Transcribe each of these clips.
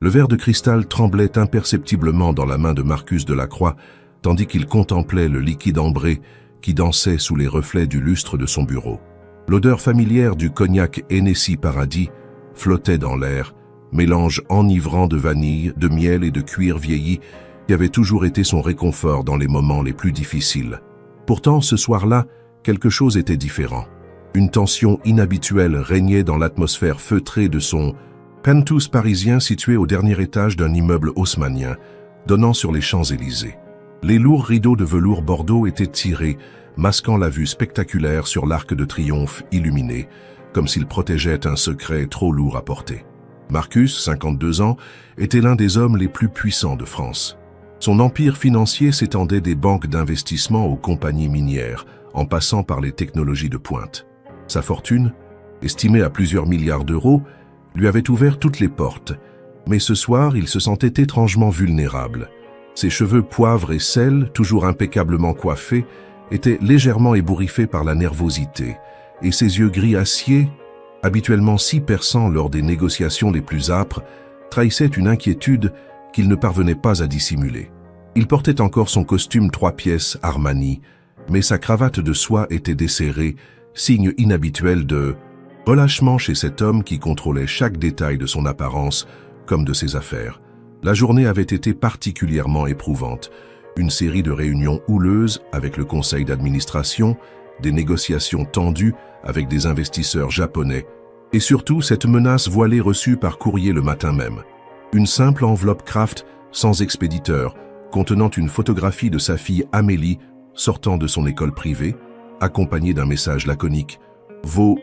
Le verre de cristal tremblait imperceptiblement dans la main de Marcus Delacroix, tandis qu'il contemplait le liquide ambré qui dansait sous les reflets du lustre de son bureau. L'odeur familière du cognac Hennessy Paradis flottait dans l'air, mélange enivrant de vanille, de miel et de cuir vieilli qui avait toujours été son réconfort dans les moments les plus difficiles. Pourtant, ce soir-là, quelque chose était différent. Une tension inhabituelle régnait dans l'atmosphère feutrée de son penthouse parisien situé au dernier étage d'un immeuble haussmannien, donnant sur les Champs-Élysées. Les lourds rideaux de velours bordeaux étaient tirés, masquant la vue spectaculaire sur l'Arc de Triomphe illuminé, comme s'il protégeait un secret trop lourd à porter. Marcus, 52 ans, était l'un des hommes les plus puissants de France. Son empire financier s'étendait des banques d'investissement aux compagnies minières, en passant par les technologies de pointe. Sa fortune, estimée à plusieurs milliards d'euros, lui avait ouvert toutes les portes, mais ce soir, il se sentait étrangement vulnérable. Ses cheveux poivre et sel, toujours impeccablement coiffés, étaient légèrement ébouriffés par la nervosité, et ses yeux gris acier, habituellement si perçants lors des négociations les plus âpres, trahissaient une inquiétude qu'il ne parvenait pas à dissimuler. Il portait encore son costume 3 pièces Armani, mais sa cravate de soie était desserrée, signe inhabituel de relâchement chez cet homme qui contrôlait chaque détail de son apparence comme de ses affaires. La journée avait été particulièrement éprouvante. Une série de réunions houleuses avec le conseil d'administration, des négociations tendues avec des investisseurs japonais, et surtout cette menace voilée reçue par courrier le matin même. Une simple enveloppe Kraft sans expéditeur, contenant une photographie de sa fille Amélie sortant de son école privée, accompagnée d'un message laconique. « Vos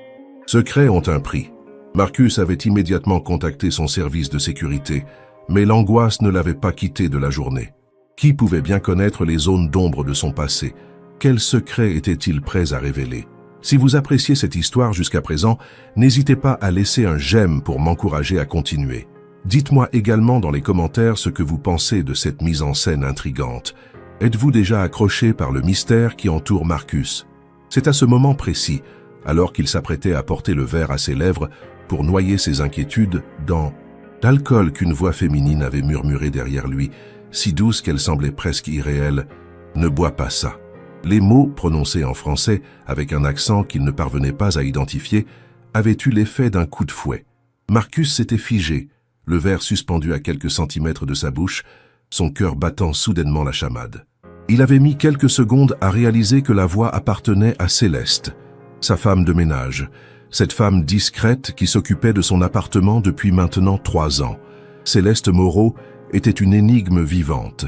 secrets ont un prix ». Marcus avait immédiatement contacté son service de sécurité, mais l'angoisse ne l'avait pas quitté de la journée. Qui pouvait bien connaître les zones d'ombre de son passé? Quels secrets était-il prêt à révéler? Si vous appréciez cette histoire jusqu'à présent, n'hésitez pas à laisser un j'aime pour m'encourager à continuer. Dites-moi également dans les commentaires ce que vous pensez de cette mise en scène intrigante. Êtes-vous déjà accroché par le mystère qui entoure Marcus? C'est à ce moment précis, alors qu'il s'apprêtait à porter le verre à ses lèvres pour noyer ses inquiétudes dans l'alcool qu'une voix féminine avait murmuré derrière lui, si douce qu'elle semblait presque irréelle. « Ne bois pas ça ». Les mots, prononcés en français avec un accent qu'il ne parvenait pas à identifier, avaient eu l'effet d'un coup de fouet. Marcus s'était figé, le verre suspendu à quelques centimètres de sa bouche, son cœur battant soudainement la chamade. Il avait mis quelques secondes à réaliser que la voix appartenait à Céleste, sa femme de ménage, cette femme discrète qui s'occupait de son appartement depuis maintenant 3 ans. Céleste Moreau était une énigme vivante.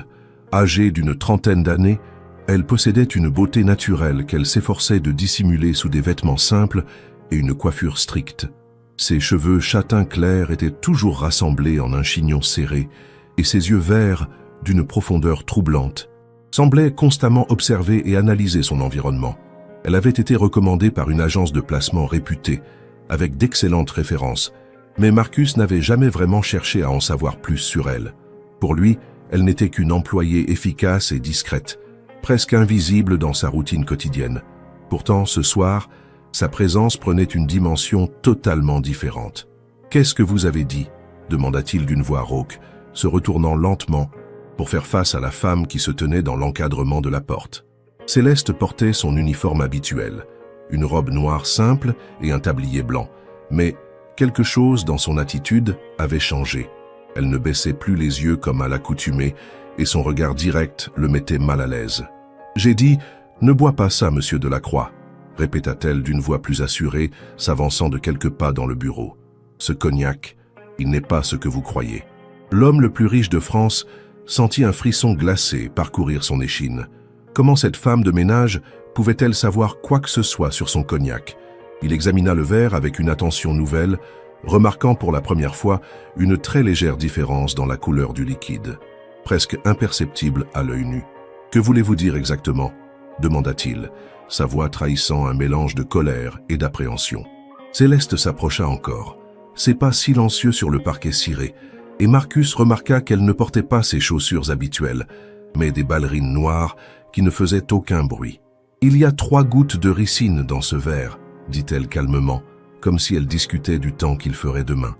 Âgée d'une 30aine d'années, elle possédait une beauté naturelle qu'elle s'efforçait de dissimuler sous des vêtements simples et une coiffure stricte. Ses cheveux châtain clair étaient toujours rassemblés en un chignon serré, et ses yeux verts, d'une profondeur troublante, semblaient constamment observer et analyser son environnement. Elle avait été recommandée par une agence de placement réputée, avec d'excellentes références, mais Marcus n'avait jamais vraiment cherché à en savoir plus sur elle. Pour lui, elle n'était qu'une employée efficace et discrète, presque invisible dans sa routine quotidienne. Pourtant, ce soir, sa présence prenait une dimension totalement différente. « Qu'est-ce que vous avez dit ?» demanda-t-il d'une voix rauque, se retournant lentement pour faire face à la femme qui se tenait dans l'encadrement de la porte. Céleste portait son uniforme habituel, une robe noire simple et un tablier blanc, mais quelque chose dans son attitude avait changé. Elle ne baissait plus les yeux comme à l'accoutumée et son regard direct le mettait mal à l'aise. « J'ai dit, ne bois pas ça, monsieur Delacroix », répéta-t-elle d'une voix plus assurée, s'avançant de quelques pas dans le bureau. « Ce cognac, il n'est pas ce que vous croyez. » L'homme le plus riche de France sentit un frisson glacé parcourir son échine. Comment cette femme de ménage pouvait-elle savoir quoi que ce soit sur son cognac? Il examina le verre avec une attention nouvelle, remarquant pour la première fois une très légère différence dans la couleur du liquide, presque imperceptible à l'œil nu. « Que voulez-vous dire exactement ?» demanda-t-il, sa voix trahissant un mélange de colère et d'appréhension. Céleste s'approcha encore, ses pas silencieux sur le parquet ciré, et Marcus remarqua qu'elle ne portait pas ses chaussures habituelles, mais des ballerines noires qui ne faisaient aucun bruit. « Il y a 3 gouttes de ricine dans ce verre, dit-elle calmement, comme si elle discutait du temps qu'il ferait demain.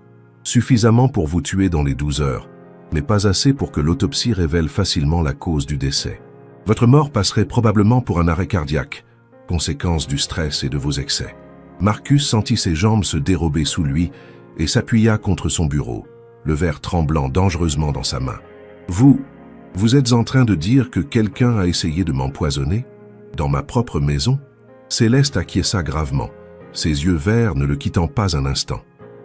Suffisamment pour vous tuer dans les 12 heures, mais pas assez pour que l'autopsie révèle facilement la cause du décès. Votre mort passerait probablement pour un arrêt cardiaque, conséquence du stress et de vos excès. Marcus sentit ses jambes se dérober sous lui et s'appuya contre son bureau, le verre tremblant dangereusement dans sa main. Vous êtes en train de dire que quelqu'un a essayé de m'empoisonner? Dans ma propre maison? Céleste acquiesça gravement, ses yeux verts ne le quittant pas un instant.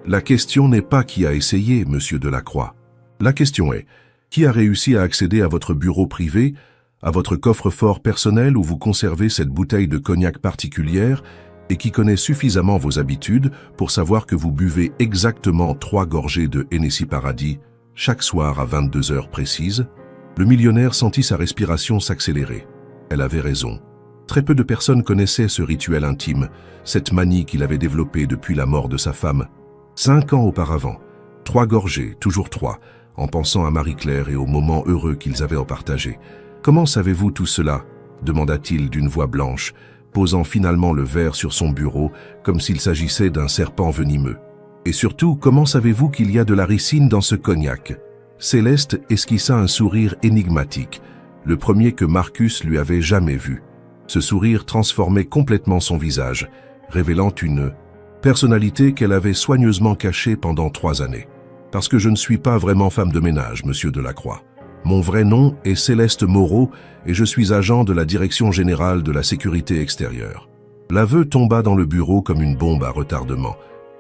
La question n'est pas qui a essayé, monsieur Delacroix. La question est, qui a réussi à accéder à votre bureau privé, à votre coffre-fort personnel où vous conservez cette bouteille de cognac particulière et qui connaît suffisamment vos habitudes pour savoir que vous buvez exactement 3 gorgées de Hennessy Paradis chaque soir à 22 heures précises? Le millionnaire sentit sa respiration s'accélérer. Elle avait raison. Très peu de personnes connaissaient ce rituel intime, cette manie qu'il avait développée depuis la mort de sa femme. 5 ans auparavant, 3 gorgées, toujours 3, en pensant à Marie-Claire et aux moments heureux qu'ils avaient en partagé. « Comment savez-vous tout cela ?» demanda-t-il d'une voix blanche, posant finalement le verre sur son bureau comme s'il s'agissait d'un serpent venimeux. « Et surtout, comment savez-vous qu'il y a de la ricine dans ce cognac ?» Céleste esquissa un sourire énigmatique, le premier que Marcus lui avait jamais vu. Ce sourire transformait complètement son visage, révélant une personnalité qu'elle avait soigneusement cachée pendant 3 années. « Parce que je ne suis pas vraiment femme de ménage, monsieur Delacroix. Mon vrai nom est Céleste Moreau et je suis agent de la Direction générale de la sécurité extérieure. » L'aveu tomba dans le bureau comme une bombe à retardement.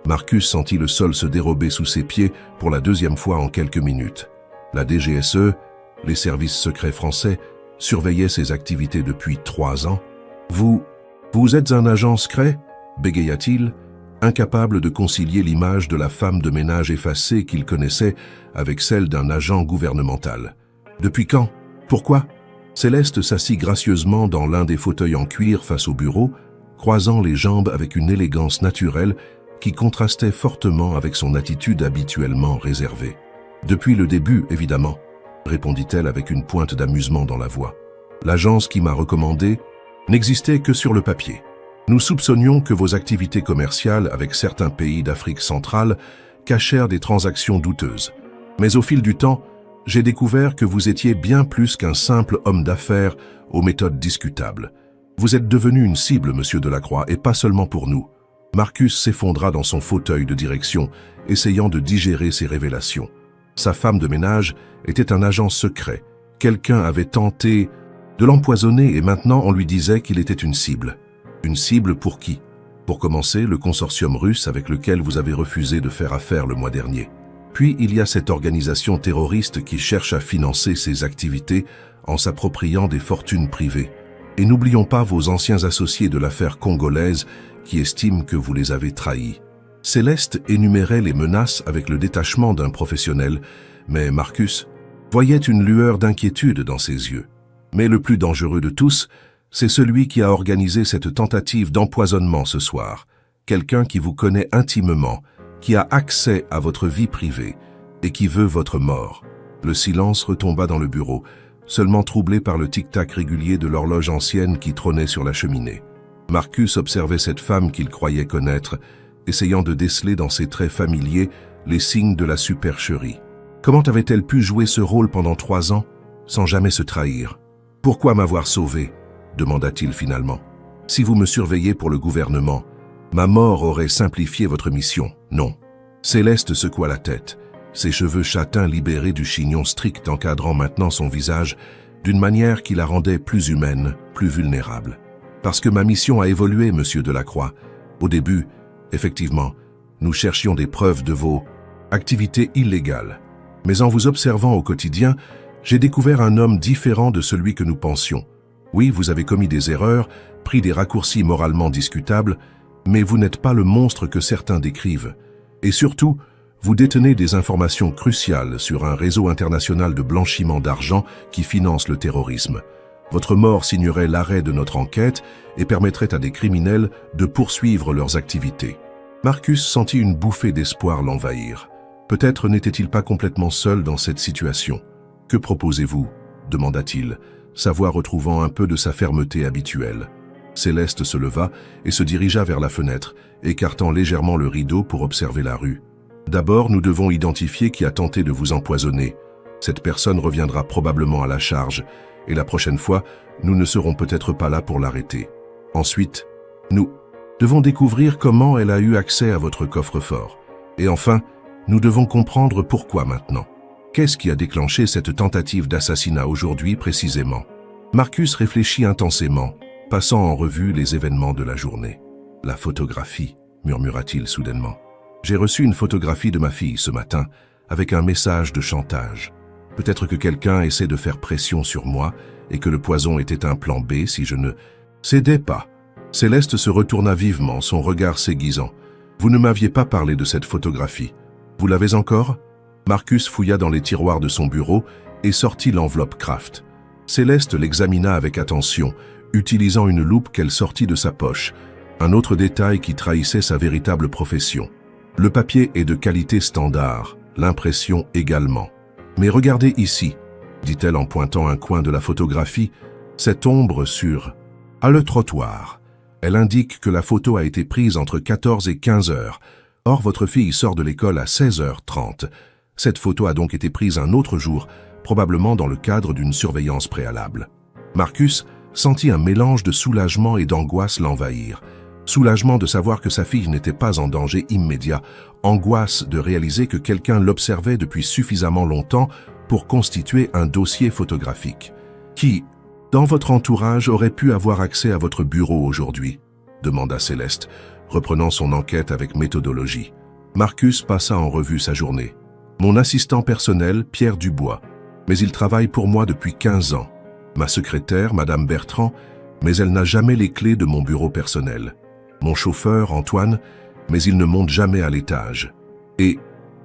Marcus sentit le sol se dérober sous ses pieds pour la 2e fois en quelques minutes. La DGSE, les services secrets français, surveillaient ses activités depuis 3 ans. « Vous êtes un agent secret ?» bégaya-t-il, incapable de concilier l'image de la femme de ménage effacée qu'il connaissait avec celle d'un agent gouvernemental. « Depuis quand? Pourquoi ?» Céleste s'assit gracieusement dans l'un des fauteuils en cuir face au bureau, croisant les jambes avec une élégance naturelle qui contrastait fortement avec son attitude habituellement réservée. « Depuis le début, évidemment, » répondit-elle avec une pointe d'amusement dans la voix. « L'agence qui m'a recommandé n'existait que sur le papier. Nous soupçonnions que vos activités commerciales avec certains pays d'Afrique centrale cachèrent des transactions douteuses. Mais au fil du temps, j'ai découvert que vous étiez bien plus qu'un simple homme d'affaires aux méthodes discutables. Vous êtes devenu une cible, monsieur Delacroix, et pas seulement pour nous. » Marcus s'effondra dans son fauteuil de direction, essayant de digérer ces révélations. Sa femme de ménage était un agent secret. Quelqu'un avait tenté de l'empoisonner et maintenant on lui disait qu'il était une cible. Une cible pour qui? Pour commencer, le consortium russe avec lequel vous avez refusé de faire affaire le mois dernier. Puis il y a cette organisation terroriste qui cherche à financer ses activités en s'appropriant des fortunes privées. Et n'oublions pas vos anciens associés de l'affaire congolaise qui estiment que vous les avez trahis. Céleste énumérait les menaces avec le détachement d'un professionnel, mais Marcus voyait une lueur d'inquiétude dans ses yeux. Mais le plus dangereux de tous, c'est celui qui a organisé cette tentative d'empoisonnement ce soir. Quelqu'un qui vous connaît intimement, qui a accès à votre vie privée et qui veut votre mort. Le silence retomba dans le bureau, seulement troublé par le tic-tac régulier de l'horloge ancienne qui trônait sur la cheminée. Marcus observait cette femme qu'il croyait connaître, essayant de déceler dans ses traits familiers les signes de la supercherie. Comment avait-elle pu jouer ce rôle pendant 3 ans, sans jamais se trahir? « Pourquoi m'avoir sauvé ?» demanda-t-il finalement. « Si vous me surveillez pour le gouvernement, ma mort aurait simplifié votre mission, non ?» Céleste secoua la tête, ses cheveux châtains libérés du chignon strict encadrant maintenant son visage d'une manière qui la rendait plus humaine, plus vulnérable. « Parce que ma mission a évolué, monsieur Delacroix. Au début, effectivement, nous cherchions des preuves de vos activités illégales. Mais en vous observant au quotidien, j'ai découvert un homme différent de celui que nous pensions. Oui, vous avez commis des erreurs, pris des raccourcis moralement discutables, mais vous n'êtes pas le monstre que certains décrivent. Et surtout, vous détenez des informations cruciales sur un réseau international de blanchiment d'argent qui finance le terrorisme. Votre mort signerait l'arrêt de notre enquête et permettrait à des criminels de poursuivre leurs activités. » Marcus sentit une bouffée d'espoir l'envahir. Peut-être n'était-il pas complètement seul dans cette situation. « Que proposez-vous » demanda-t-il, sa voix retrouvant un peu de sa fermeté habituelle. Céleste se leva et se dirigea vers la fenêtre, écartant légèrement le rideau pour observer la rue. « D'abord, nous devons identifier qui a tenté de vous empoisonner. Cette personne reviendra probablement à la charge, et la prochaine fois, nous ne serons peut-être pas là pour l'arrêter. Ensuite, nous devons découvrir comment elle a eu accès à votre coffre-fort. Et enfin, nous devons comprendre pourquoi maintenant. Qu'est-ce qui a déclenché cette tentative d'assassinat aujourd'hui précisément? Marcus réfléchit intensément, passant en revue les événements de la journée. « La photographie », murmura-t-il soudainement. « J'ai reçu une photographie de ma fille ce matin, avec un message de chantage. Peut-être que quelqu'un essaie de faire pression sur moi et que le poison était un plan B si je ne cédais pas. » Céleste se retourna vivement, son regard s'aiguisant. « Vous ne m'aviez pas parlé de cette photographie. Vous l'avez encore ?» Marcus fouilla dans les tiroirs de son bureau et sortit l'enveloppe Kraft. Céleste l'examina avec attention, utilisant une loupe qu'elle sortit de sa poche, un autre détail qui trahissait sa véritable profession. Le papier est de qualité standard, l'impression également. « Mais regardez ici », dit-elle en pointant un coin de la photographie, « cette ombre sur le trottoir. Elle indique que la photo a été prise entre 14 et 15 heures. Or, votre fille sort de l'école à 16h30. Cette photo a donc été prise un autre jour, probablement dans le cadre d'une surveillance préalable. » Marcus sentit un mélange de soulagement et d'angoisse l'envahir. Soulagement de savoir que sa fille n'était pas en danger immédiat, angoisse de réaliser que quelqu'un l'observait depuis suffisamment longtemps pour constituer un dossier photographique. « Qui, dans votre entourage, aurait pu avoir accès à votre bureau aujourd'hui ?» demanda Céleste, reprenant son enquête avec méthodologie. Marcus passa en revue sa journée. « Mon assistant personnel, Pierre Dubois, mais il travaille pour moi depuis 15 ans. Ma secrétaire, Madame Bertrand, mais elle n'a jamais les clés de mon bureau personnel. Mon chauffeur, Antoine, mais il ne monte jamais à l'étage. » Et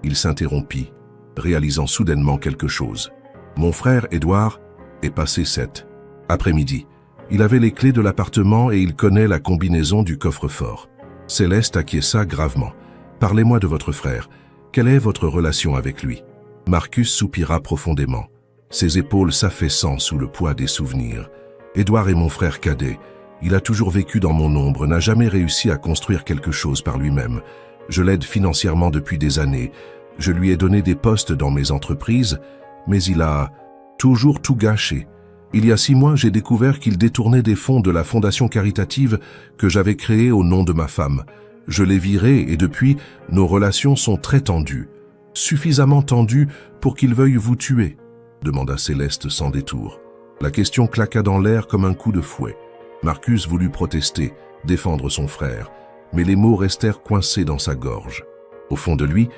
il s'interrompit, réalisant soudainement quelque chose. Mon frère, Édouard, est passé cet après-midi. Il avait les clés de l'appartement et il connaît la combinaison du coffre-fort. Céleste acquiesça gravement. « Parlez-moi de votre frère. Quelle est votre relation avec lui ?» Marcus soupira profondément, ses épaules s'affaissant sous le poids des souvenirs. « Édouard est mon frère cadet. Il a toujours vécu dans mon ombre, n'a jamais réussi à construire quelque chose par lui-même. Je l'aide financièrement depuis des années. Je lui ai donné des postes dans mes entreprises, mais il a toujours tout gâché. Il y a 6 mois, j'ai découvert qu'il détournait des fonds de la fondation caritative que j'avais créée au nom de ma femme. Je l'ai viré et depuis, nos relations sont très tendues. Suffisamment tendues pour qu'il veuille vous tuer ?» demanda Céleste sans détour. La question claqua dans l'air comme un coup de fouet. Marcus voulut protester, défendre son frère, mais les mots restèrent coincés dans sa gorge. Au fond de lui,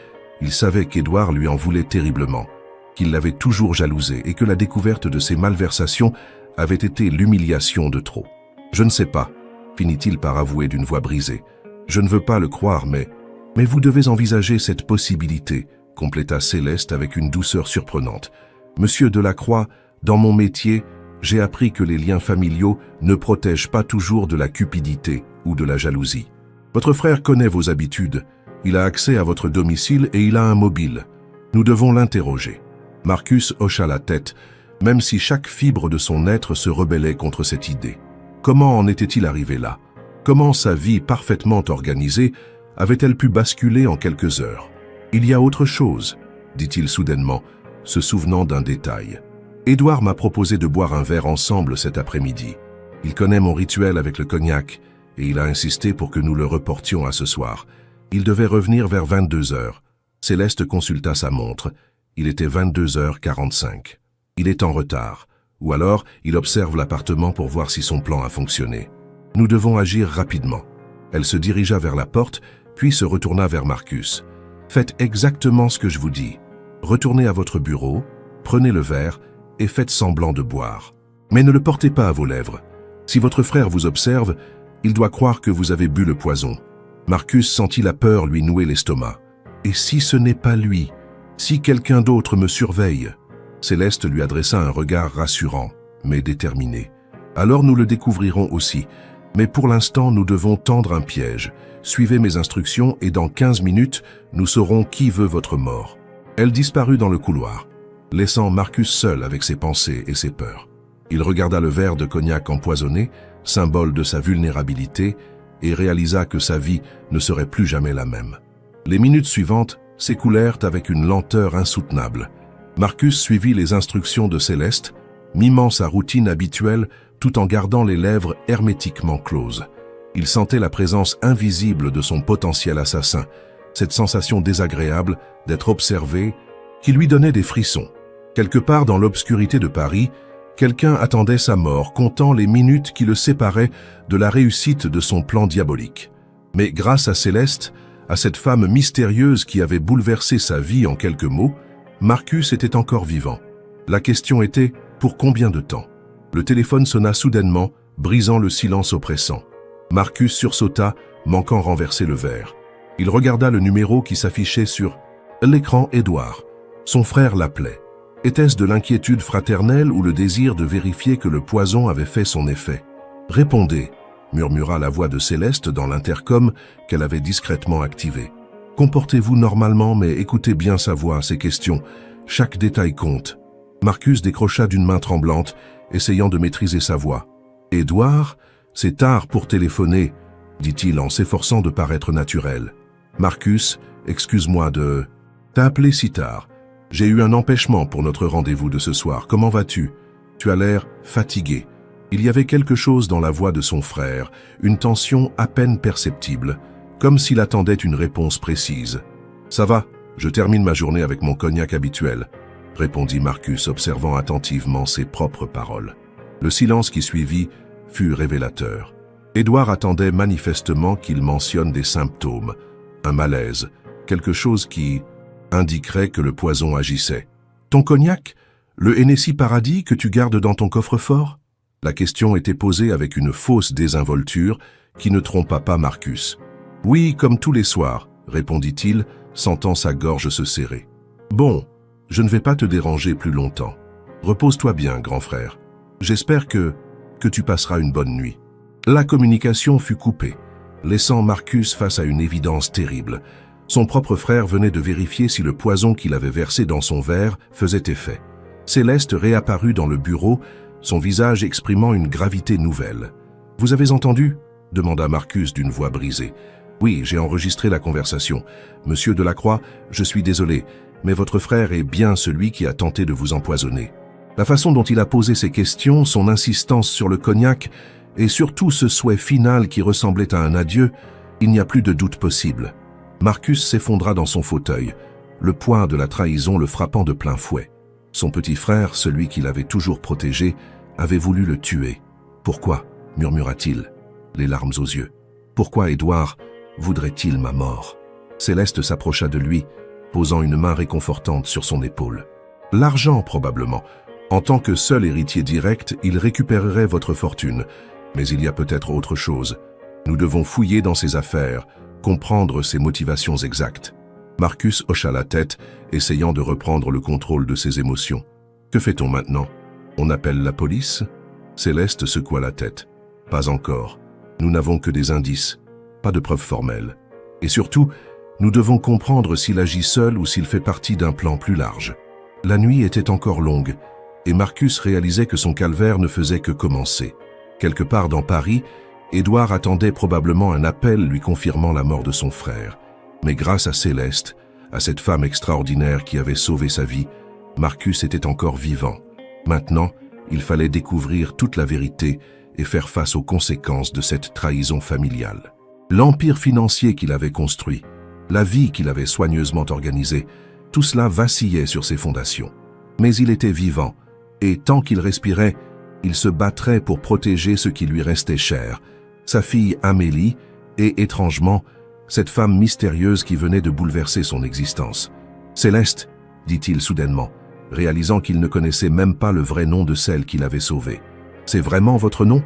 il savait qu'Édouard lui en voulait terriblement, qu'il l'avait toujours jalousé et que la découverte de ses malversations avait été l'humiliation de trop. « Je ne sais pas », finit-il par avouer d'une voix brisée. « Je ne veux pas le croire, mais vous devez envisager cette possibilité », compléta Céleste avec une douceur surprenante. « Monsieur Delacroix, dans mon métier, j'ai appris que les liens familiaux ne protègent pas toujours de la cupidité ou de la jalousie. Votre frère connaît vos habitudes, il a accès à votre domicile et il a un mobile. Nous devons l'interroger. » Marcus hocha la tête, même si chaque fibre de son être se rebellait contre cette idée. Comment en était-il arrivé là? Comment sa vie parfaitement organisée avait-elle pu basculer en quelques heures? « Il y a autre chose, » dit-il soudainement, se souvenant d'un détail. « Édouard m'a proposé de boire un verre ensemble cet après-midi. Il connaît mon rituel avec le cognac et il a insisté pour que nous le reportions à ce soir. Il devait revenir vers 22 heures. Céleste consulta sa montre. Il était 22h45. Il est en retard. Ou alors, il observe l'appartement pour voir si son plan a fonctionné. Nous devons agir rapidement. » Elle se dirigea vers la porte, puis se retourna vers Marcus. « Faites exactement ce que je vous dis. Retournez à votre bureau, prenez le verre et faites semblant de boire. Mais ne le portez pas à vos lèvres. Si votre frère vous observe, il doit croire que vous avez bu le poison. » Marcus sentit la peur lui nouer l'estomac. « Et si ce n'est pas lui? Si quelqu'un d'autre me surveille ?» Céleste lui adressa un regard rassurant, mais déterminé. « Alors nous le découvrirons aussi. Mais pour l'instant, nous devons tendre un piège. Suivez mes instructions et dans 15 minutes, nous saurons qui veut votre mort. » Elle disparut dans le couloir, laissant Marcus seul avec ses pensées et ses peurs. Il regarda le verre de cognac empoisonné, symbole de sa vulnérabilité, et réalisa que sa vie ne serait plus jamais la même. Les minutes suivantes s'écoulèrent avec une lenteur insoutenable. Marcus suivit les instructions de Céleste, mimant sa routine habituelle tout en gardant les lèvres hermétiquement closes. Il sentait la présence invisible de son potentiel assassin, cette sensation désagréable d'être observé qui lui donnait des frissons. Quelque part dans l'obscurité de Paris, quelqu'un attendait sa mort, comptant les minutes qui le séparaient de la réussite de son plan diabolique. Mais grâce à Céleste, à cette femme mystérieuse qui avait bouleversé sa vie en quelques mots, Marcus était encore vivant. La question était, pour combien de temps? Le téléphone sonna soudainement, brisant le silence oppressant. Marcus sursauta, manquant renverser le verre. Il regarda le numéro qui s'affichait sur l'écran. Édouard. Son frère l'appelait. Était-ce de l'inquiétude fraternelle ou le désir de vérifier que le poison avait fait son effet? « Répondez », murmura la voix de Céleste dans l'intercom qu'elle avait discrètement activé. « Comportez-vous normalement, mais écoutez bien sa voix, ses questions. Chaque détail compte. » Marcus décrocha d'une main tremblante, essayant de maîtriser sa voix. « Édouard, c'est tard pour téléphoner, » dit-il en s'efforçant de paraître naturel. « Marcus, excuse-moi de... T'as appelé si tard. J'ai eu un empêchement pour notre rendez-vous de ce soir. Comment vas-tu? Tu as l'air fatigué. » Il y avait quelque chose dans la voix de son frère, une tension à peine perceptible, comme s'il attendait une réponse précise. « Ça va, je termine ma journée avec mon cognac habituel, » répondit Marcus, observant attentivement ses propres paroles. Le silence qui suivit fut révélateur. Édouard attendait manifestement qu'il mentionne des symptômes, un malaise, quelque chose qui indiquerait que le poison agissait. « Ton cognac? Le Hennessy Paradis que tu gardes dans ton coffre-fort ?» La question était posée avec une fausse désinvolture qui ne trompa pas Marcus. « Oui, comme tous les soirs, » répondit-il, sentant sa gorge se serrer. « Bon, je ne vais pas te déranger plus longtemps. Repose-toi bien, grand frère. J'espère que tu passeras une bonne nuit. » La communication fut coupée, laissant Marcus face à une évidence terrible. Son propre frère venait de vérifier si le poison qu'il avait versé dans son verre faisait effet. Céleste réapparut dans le bureau, son visage exprimant une gravité nouvelle. « Vous avez entendu ?» demanda Marcus d'une voix brisée. « Oui, j'ai enregistré la conversation. Monsieur Delacroix, je suis désolé, mais votre frère est bien celui qui a tenté de vous empoisonner. » La façon dont il a posé ses questions, son insistance sur le cognac, et surtout ce souhait final qui ressemblait à un adieu, il n'y a plus de doute possible. Marcus s'effondra dans son fauteuil, le poids de la trahison le frappant de plein fouet. Son petit frère, celui qu'il avait toujours protégé, avait voulu le tuer. « Pourquoi ?» murmura-t-il, les larmes aux yeux. « Pourquoi Édouard voudrait-il ma mort ?» Céleste s'approcha de lui, posant une main réconfortante sur son épaule. « L'argent, probablement. En tant que seul héritier direct, il récupérerait votre fortune. Mais il y a peut-être autre chose. Nous devons fouiller dans ses affaires, comprendre ses motivations exactes. » Marcus hocha la tête, essayant de reprendre le contrôle de ses émotions. « Que fait-on maintenant? On appelle la police ?» Céleste secoua la tête. « Pas encore. Nous n'avons que des indices, pas de preuves formelles. Et surtout, nous devons comprendre s'il agit seul ou s'il fait partie d'un plan plus large. » La nuit était encore longue, et Marcus réalisait que son calvaire ne faisait que commencer. Quelque part dans Paris, Édouard attendait probablement un appel lui confirmant la mort de son frère. Mais grâce à Céleste, à cette femme extraordinaire qui avait sauvé sa vie, Marcus était encore vivant. Maintenant, il fallait découvrir toute la vérité et faire face aux conséquences de cette trahison familiale. L'empire financier qu'il avait construit, la vie qu'il avait soigneusement organisée, tout cela vacillait sur ses fondations. Mais il était vivant, et tant qu'il respirait, il se battrait pour protéger ce qui lui restait cher, sa fille Amélie et, étrangement, cette femme mystérieuse qui venait de bouleverser son existence. « Céleste » dit-il soudainement, réalisant qu'il ne connaissait même pas le vrai nom de celle qu'il avait sauvée. « C'est vraiment votre nom ?»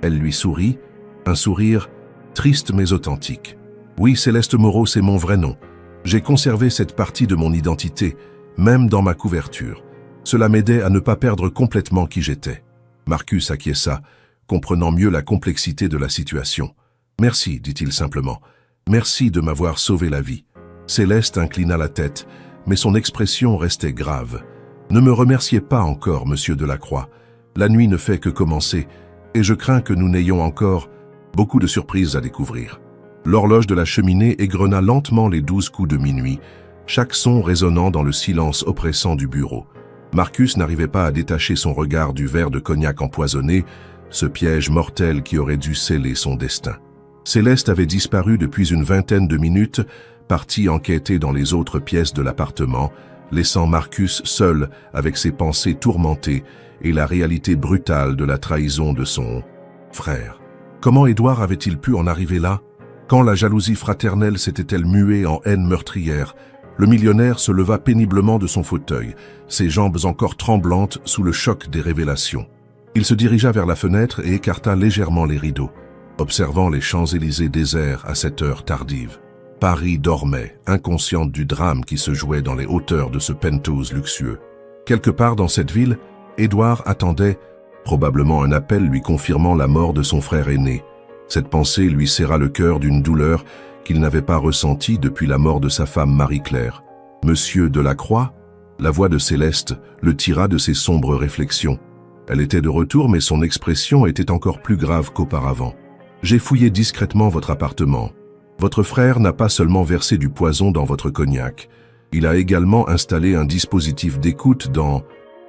Elle lui sourit, un sourire triste mais authentique. « Oui, Céleste Moreau, c'est mon vrai nom. J'ai conservé cette partie de mon identité, même dans ma couverture. Cela m'aidait à ne pas perdre complètement qui j'étais. » Marcus acquiesça, comprenant mieux la complexité de la situation. « Merci, dit-il simplement. Merci de m'avoir sauvé la vie. » Céleste inclina la tête, mais son expression restait grave. « Ne me remerciez pas encore, monsieur Delacroix. La nuit ne fait que commencer, et je crains que nous n'ayons encore beaucoup de surprises à découvrir. » L'horloge de la cheminée égrena lentement les 12 coups de minuit, chaque son résonnant dans le silence oppressant du bureau. Marcus n'arrivait pas à détacher son regard du verre de cognac empoisonné, ce piège mortel qui aurait dû sceller son destin. Céleste avait disparu depuis une vingtaine de minutes, partie enquêter dans les autres pièces de l'appartement, laissant Marcus seul avec ses pensées tourmentées et la réalité brutale de la trahison de son frère. Comment Édouard avait-il pu en arriver là? Quand la jalousie fraternelle s'était-elle muée en haine meurtrière? Le millionnaire se leva péniblement de son fauteuil, ses jambes encore tremblantes sous le choc des révélations. Il se dirigea vers la fenêtre et écarta légèrement les rideaux, observant les Champs-Élysées déserts à cette heure tardive. Paris dormait, inconsciente du drame qui se jouait dans les hauteurs de ce penthouse luxueux. Quelque part dans cette ville, Édouard attendait probablement un appel lui confirmant la mort de son frère aîné. Cette pensée lui serra le cœur d'une douleur qu'il n'avait pas ressentie depuis la mort de sa femme Marie-Claire. Monsieur Delacroix, la voix de Céleste, le tira de ses sombres réflexions. Elle était de retour, mais son expression était encore plus grave qu'auparavant. J'ai fouillé discrètement votre appartement. Votre frère n'a pas seulement versé du poison dans votre cognac, il a également installé un dispositif d'écoute dans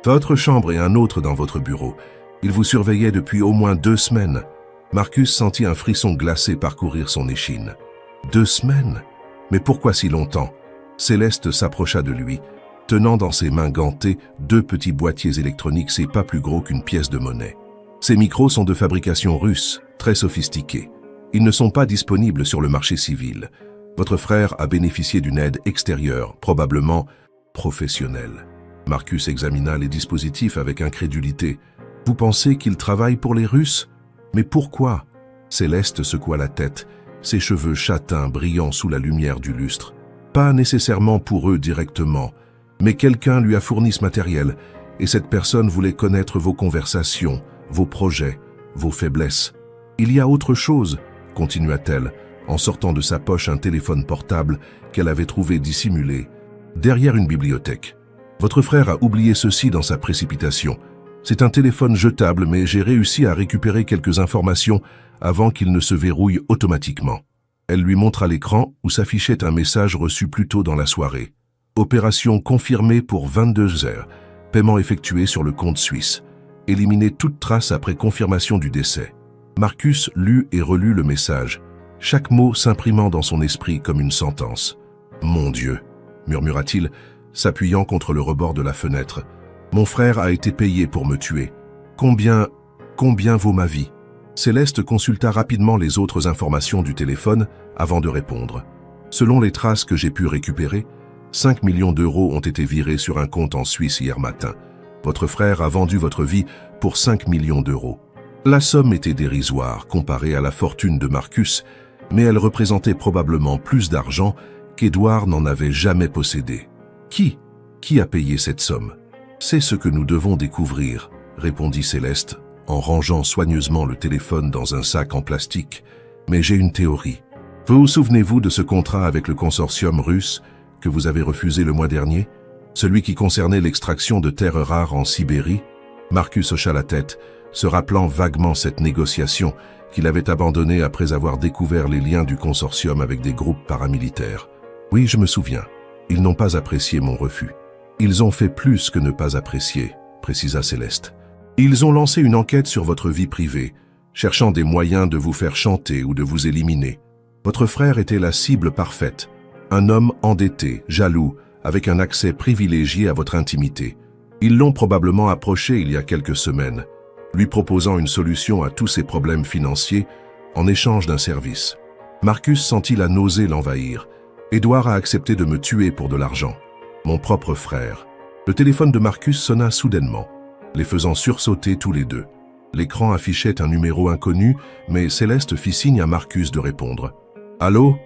votre chambre et un autre dans votre bureau. Il vous surveillait depuis au moins 2 semaines. Marcus sentit un frisson glacé parcourir son échine. 2 semaines? Mais pourquoi si longtemps? Céleste s'approcha de lui, tenant dans ses mains gantées 2 petits boîtiers électroniques, c'est pas plus gros qu'une pièce de monnaie. Ces micros sont de fabrication russe, très sophistiqués. Ils ne sont pas disponibles sur le marché civil. Votre frère a bénéficié d'une aide extérieure, probablement professionnelle. Marcus examina les dispositifs avec incrédulité. Vous pensez qu'il travaille pour les Russes? Mais pourquoi? Céleste secoua la tête, ses cheveux châtains brillant sous la lumière du lustre. Pas nécessairement pour eux directement, mais quelqu'un lui a fourni ce matériel, et cette personne voulait connaître vos conversations, vos projets, vos faiblesses. Il y a autre chose, continua-t-elle, en sortant de sa poche un téléphone portable qu'elle avait trouvé dissimulé, derrière une bibliothèque. Votre frère a oublié ceci dans sa précipitation. C'est un téléphone jetable, mais j'ai réussi à récupérer quelques informations avant qu'il ne se verrouille automatiquement. Elle lui montra l'écran où s'affichait un message reçu plus tôt dans la soirée. Opération confirmée pour 22 heures. Paiement effectué sur le compte suisse. Éliminer toute trace après confirmation du décès. Marcus lut et relut le message, chaque mot s'imprimant dans son esprit comme une sentence. « Mon Dieu !» murmura-t-il, s'appuyant contre le rebord de la fenêtre. « Mon frère a été payé pour me tuer. Combien vaut ma vie ?» Céleste consulta rapidement les autres informations du téléphone avant de répondre. Selon les traces que j'ai pu récupérer, 5 millions d'euros ont été virés sur un compte en Suisse hier matin. Votre frère a vendu votre vie pour 5 millions d'euros. La somme était dérisoire comparée à la fortune de Marcus, mais elle représentait probablement plus d'argent qu'Édouard n'en avait jamais possédé. Qui a payé cette somme? C'est ce que nous devons découvrir, répondit Céleste, en rangeant soigneusement le téléphone dans un sac en plastique. Mais j'ai une théorie. Vous souvenez-vous de ce contrat avec le consortium russe que vous avez refusé le mois dernier? Celui qui concernait l'extraction de terres rares en Sibérie? Marcus hocha la tête, se rappelant vaguement cette négociation qu'il avait abandonnée après avoir découvert les liens du consortium avec des groupes paramilitaires. Oui, je me souviens. Ils n'ont pas apprécié mon refus. Ils ont fait plus que ne pas apprécier, précisa Céleste. Ils ont lancé une enquête sur votre vie privée, cherchant des moyens de vous faire chanter ou de vous éliminer. Votre frère était la cible parfaite, un homme endetté, jaloux, avec un accès privilégié à votre intimité. Ils l'ont probablement approché il y a quelques semaines, lui proposant une solution à tous ses problèmes financiers en échange d'un service. Marcus sentit la nausée l'envahir. Édouard a accepté de me tuer pour de l'argent. Mon propre frère. Le téléphone de Marcus sonna soudainement, les faisant sursauter tous les deux. L'écran affichait un numéro inconnu, mais Céleste fit signe à Marcus de répondre. « Allô ?»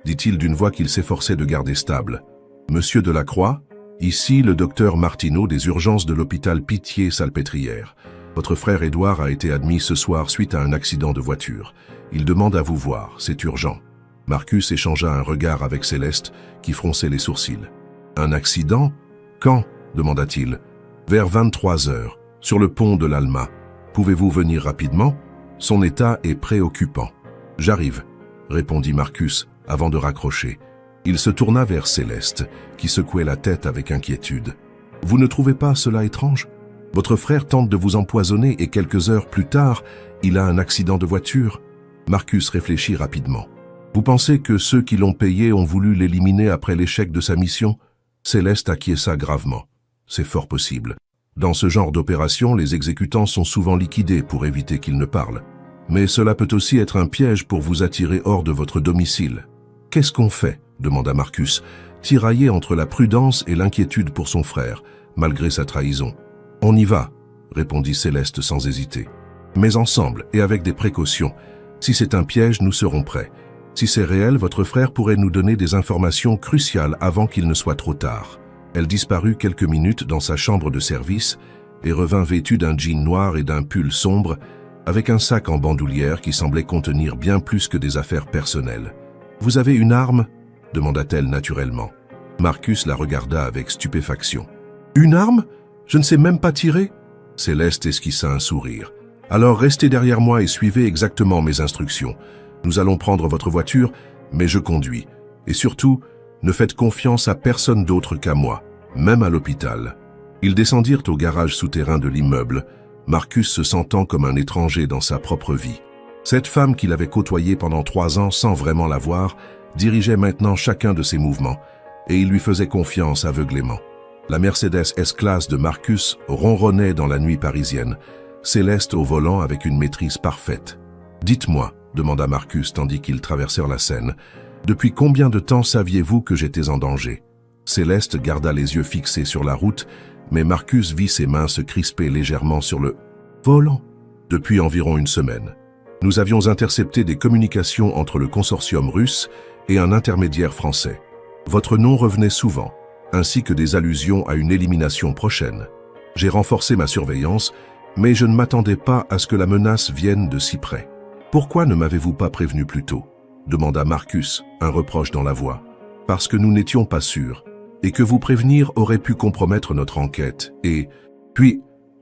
dit-il d'une voix qu'il s'efforçait de garder stable. « Monsieur Delacroix, ici le docteur Martineau des urgences de l'hôpital Pitié-Salpêtrière. Votre frère Édouard a été admis ce soir suite à un accident de voiture. Il demande à vous voir, c'est urgent. » Marcus échangea un regard avec Céleste, qui fronçait les sourcils. « Un accident? Quand ?» demanda-t-il. « Vers 23 heures, sur le pont de l'Alma. Pouvez-vous venir rapidement? Son état est préoccupant. »« J'arrive, » répondit Marcus avant de raccrocher. Il se tourna vers Céleste, qui secouait la tête avec inquiétude. « Vous ne trouvez pas cela étrange? Votre frère tente de vous empoisonner et quelques heures plus tard, il a un accident de voiture. » Marcus réfléchit rapidement. « Vous pensez que ceux qui l'ont payé ont voulu l'éliminer après l'échec de sa mission ?» Céleste acquiesça gravement. « C'est fort possible. Dans ce genre d'opération, les exécutants sont souvent liquidés pour éviter qu'ils ne parlent. Mais cela peut aussi être un piège pour vous attirer hors de votre domicile. »« Qu'est-ce qu'on fait ?» demanda Marcus, tiraillé entre la prudence et l'inquiétude pour son frère, malgré sa trahison. « On y va », répondit Céleste sans hésiter. « Mais ensemble et avec des précautions. Si c'est un piège, nous serons prêts. Si c'est réel, votre frère pourrait nous donner des informations cruciales avant qu'il ne soit trop tard. » Elle disparut quelques minutes dans sa chambre de service et revint vêtue d'un jean noir et d'un pull sombre, avec un sac en bandoulière qui semblait contenir bien plus que des affaires personnelles. « Vous avez une arme ?» demanda-t-elle naturellement. Marcus la regarda avec stupéfaction. « Une arme? Je ne sais même pas tirer ?» Céleste esquissa un sourire. « Alors restez derrière moi et suivez exactement mes instructions. Nous allons prendre votre voiture, mais je conduis. Et surtout, ne faites confiance à personne d'autre qu'à moi, même à l'hôpital. » Ils descendirent au garage souterrain de l'immeuble, Marcus se sentant comme un étranger dans sa propre vie. Cette femme qu'il avait côtoyée pendant 3 ans sans vraiment la voir, dirigeait maintenant chacun de ses mouvements, et il lui faisait confiance aveuglément. La Mercedes S-Class de Marcus ronronnait dans la nuit parisienne, Céleste au volant avec une maîtrise parfaite. « Dites-moi » demanda Marcus tandis qu'ils traversèrent la Seine, « depuis combien de temps saviez-vous que j'étais en danger ?» Céleste garda les yeux fixés sur la route, mais Marcus vit ses mains se crisper légèrement sur le volant. « Depuis environ 1 semaine. Nous avions intercepté des communications entre le consortium russe et un intermédiaire français. Votre nom revenait souvent, ainsi que des allusions à une élimination prochaine. J'ai renforcé ma surveillance, mais je ne m'attendais pas à ce que la menace vienne de si près. Pourquoi ne m'avez-vous pas prévenu plus tôt ?» demanda Marcus, un reproche dans la voix. « Parce que nous n'étions pas sûrs, et que vous prévenir aurait pu compromettre notre enquête, et... Puis,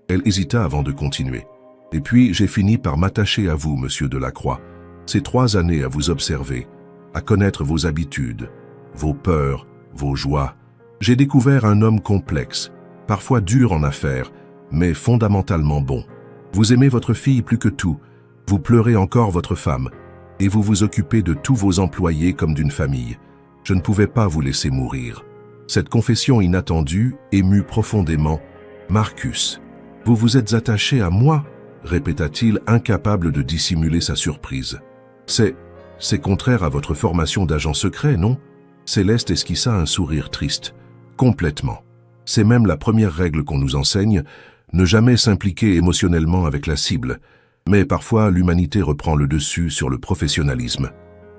elle hésita avant de continuer. Et puis, j'ai fini par m'attacher à vous, monsieur Delacroix. Ces 3 années à vous observer, à connaître vos habitudes, vos peurs, vos joies. J'ai découvert un homme complexe, parfois dur en affaires, mais fondamentalement bon. Vous aimez votre fille plus que tout, vous pleurez encore votre femme, et vous vous occupez de tous vos employés comme d'une famille. Je ne pouvais pas vous laisser mourir. » Cette confession inattendue émut profondément Marcus. « Vous vous êtes attaché à moi ?» répéta-t-il, incapable de dissimuler sa surprise. « C'est contraire à votre formation d'agent secret, non ?» Céleste esquissa un sourire triste. « Complètement. C'est même la première règle qu'on nous enseigne, ne jamais s'impliquer émotionnellement avec la cible. Mais parfois, l'humanité reprend le dessus sur le professionnalisme. »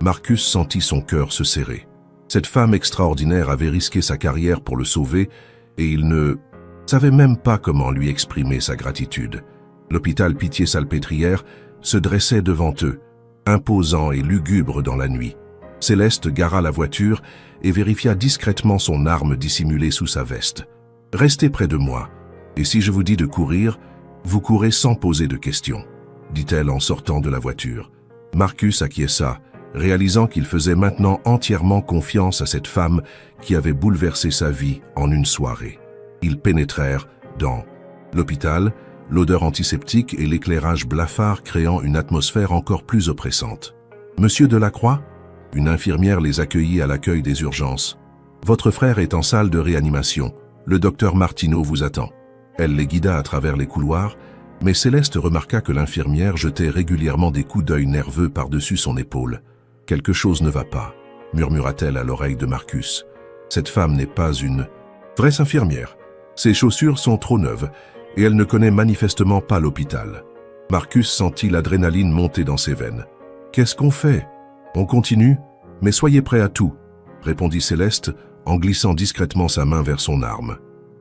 Marcus sentit son cœur se serrer. Cette femme extraordinaire avait risqué sa carrière pour le sauver, et il ne savait même pas comment lui exprimer sa gratitude. L'hôpital Pitié-Salpêtrière se dressait devant eux, imposant et lugubre dans la nuit. Céleste gara la voiture et vérifia discrètement son arme dissimulée sous sa veste. « Restez près de moi, et si je vous dis de courir, vous courez sans poser de questions, » dit-elle en sortant de la voiture. Marcus acquiesça, réalisant qu'il faisait maintenant entièrement confiance à cette femme qui avait bouleversé sa vie en une soirée. Ils pénétrèrent dans l'hôpital, l'odeur antiseptique et l'éclairage blafard créant une atmosphère encore plus oppressante. « Monsieur Delacroix ?» Une infirmière les accueillit à l'accueil des urgences. « Votre frère est en salle de réanimation. Le docteur Martineau vous attend. » Elle les guida à travers les couloirs, mais Céleste remarqua que l'infirmière jetait régulièrement des coups d'œil nerveux par-dessus son épaule. « Quelque chose ne va pas » murmura-t-elle à l'oreille de Marcus. « Cette femme n'est pas une vraie infirmière. Ses chaussures sont trop neuves et elle ne connaît manifestement pas l'hôpital. » Marcus sentit l'adrénaline monter dans ses veines. « Qu'est-ce qu'on fait ? On continue, mais soyez prêts à tout » répondit Céleste en glissant discrètement sa main vers son arme.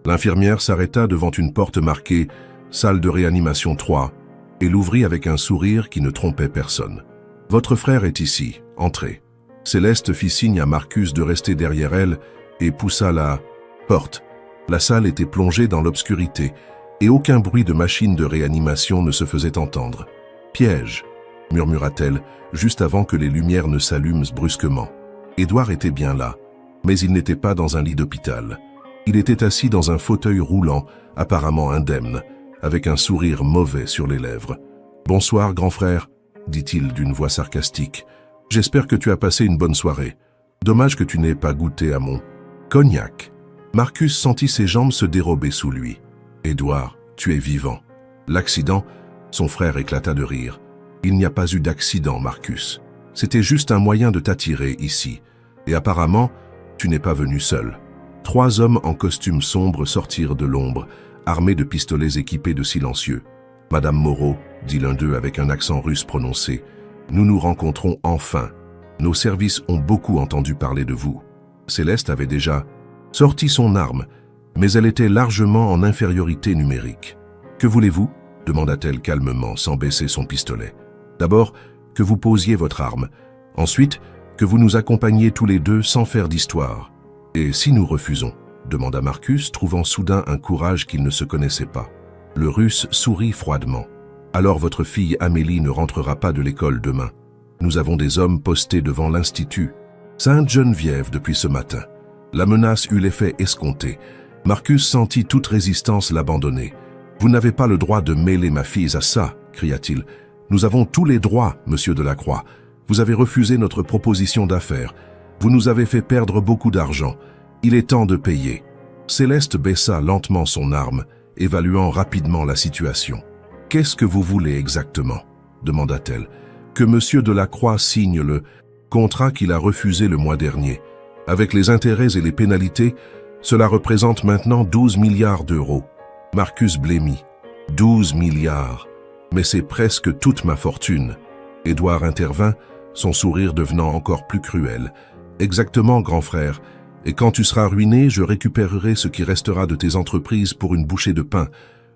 L'infirmière s'arrêta devant une porte marquée « Salle de réanimation 3 » et l'ouvrit avec un sourire qui ne trompait personne. « Votre frère est ici, entrez. » Céleste fit signe à Marcus de rester derrière elle et poussa la porte. La salle était plongée dans l'obscurité et aucun bruit de machine de réanimation ne se faisait entendre. « Piège !» murmura-t-elle juste avant que les lumières ne s'allument brusquement. Édouard était bien là, Mais il n'était pas dans un lit d'hôpital. Il était assis dans un fauteuil roulant, apparemment indemne, avec un sourire mauvais sur les lèvres. « Bonsoir, grand frère », dit-il d'une voix sarcastique. « J'espère que tu as passé une bonne soirée. Dommage que tu n'aies pas goûté à mon cognac. » Marcus sentit ses jambes se dérober sous lui. « Édouard, tu es vivant. » L'accident, son frère éclata de rire. « Il n'y a pas eu d'accident, Marcus. C'était juste un moyen de t'attirer ici. Et apparemment, tu n'es pas venu seul. » 3 hommes en costume sombre sortirent de l'ombre, armés de pistolets équipés de silencieux. « Madame Moreau, » dit l'un d'eux avec un accent russe prononcé, « nous nous rencontrons enfin. Nos services ont beaucoup entendu parler de vous. » Céleste avait déjà sorti son arme, mais elle était largement en infériorité numérique. « Que voulez-vous » demanda-t-elle calmement, sans baisser son pistolet. « D'abord, que vous posiez votre arme. Ensuite, que vous nous accompagniez tous les deux sans faire d'histoire. »« Et si nous refusons ?» demanda Marcus, trouvant soudain un courage qu'il ne se connaissait pas. Le Russe sourit froidement. « Alors votre fille Amélie ne rentrera pas de l'école demain. Nous avons des hommes postés devant l'Institut Sainte-Geneviève depuis ce matin. » La menace eut l'effet escompté. Marcus sentit toute résistance l'abandonner. « Vous n'avez pas le droit de mêler ma fille à ça, » cria-t-il. « Nous avons tous les droits, monsieur Delacroix. Vous avez refusé notre proposition d'affaires. Vous nous avez fait perdre beaucoup d'argent. Il est temps de payer. » Céleste baissa lentement son arme, évaluant rapidement la situation. « Qu'est-ce que vous voulez exactement ?» demanda-t-elle. « Que monsieur Delacroix signe le contrat qu'il a refusé le mois dernier. Avec les intérêts et les pénalités, cela représente maintenant 12 milliards d'euros. » Marcus blêmit. « 12 milliards. Mais c'est presque toute ma fortune. » Édouard intervint, son sourire devenant encore plus cruel. « Exactement, grand frère. Et quand tu seras ruiné, je récupérerai ce qui restera de tes entreprises pour une bouchée de pain.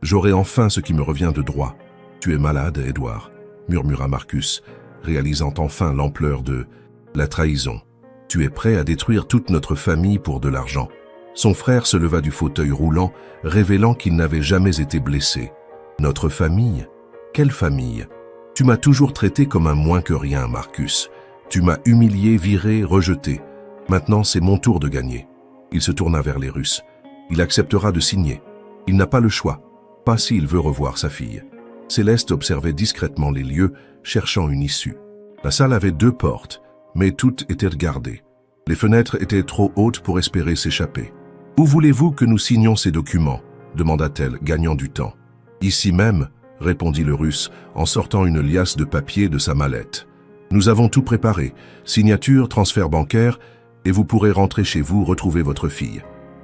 J'aurai enfin ce qui me revient de droit. »« Tu es malade, Édouard, » murmura Marcus, réalisant enfin l'ampleur de la trahison. « Tu es prêt à détruire toute notre famille pour de l'argent. » Son frère se leva du fauteuil roulant, révélant qu'il n'avait jamais été blessé. « Notre famille ? Quelle famille ? Tu m'as toujours traité comme un moins que rien, Marcus. Tu m'as humilié, viré, rejeté. Maintenant, c'est mon tour de gagner. » Il se tourna vers les Russes. Il acceptera de signer. Il n'a pas le choix, pas s'il veut revoir sa fille. Céleste observait discrètement les lieux, cherchant une issue. La salle avait 2 portes, mais toutes étaient gardées. Les fenêtres étaient trop hautes pour espérer s'échapper. « Où voulez-vous que nous signions ces documents ?» demanda-t-elle, gagnant du temps. « Ici même » répondit le Russe, en sortant une liasse de papier de sa mallette. « Nous avons tout préparé, signature, transfert bancaire, et vous pourrez rentrer chez vous retrouver votre fille. »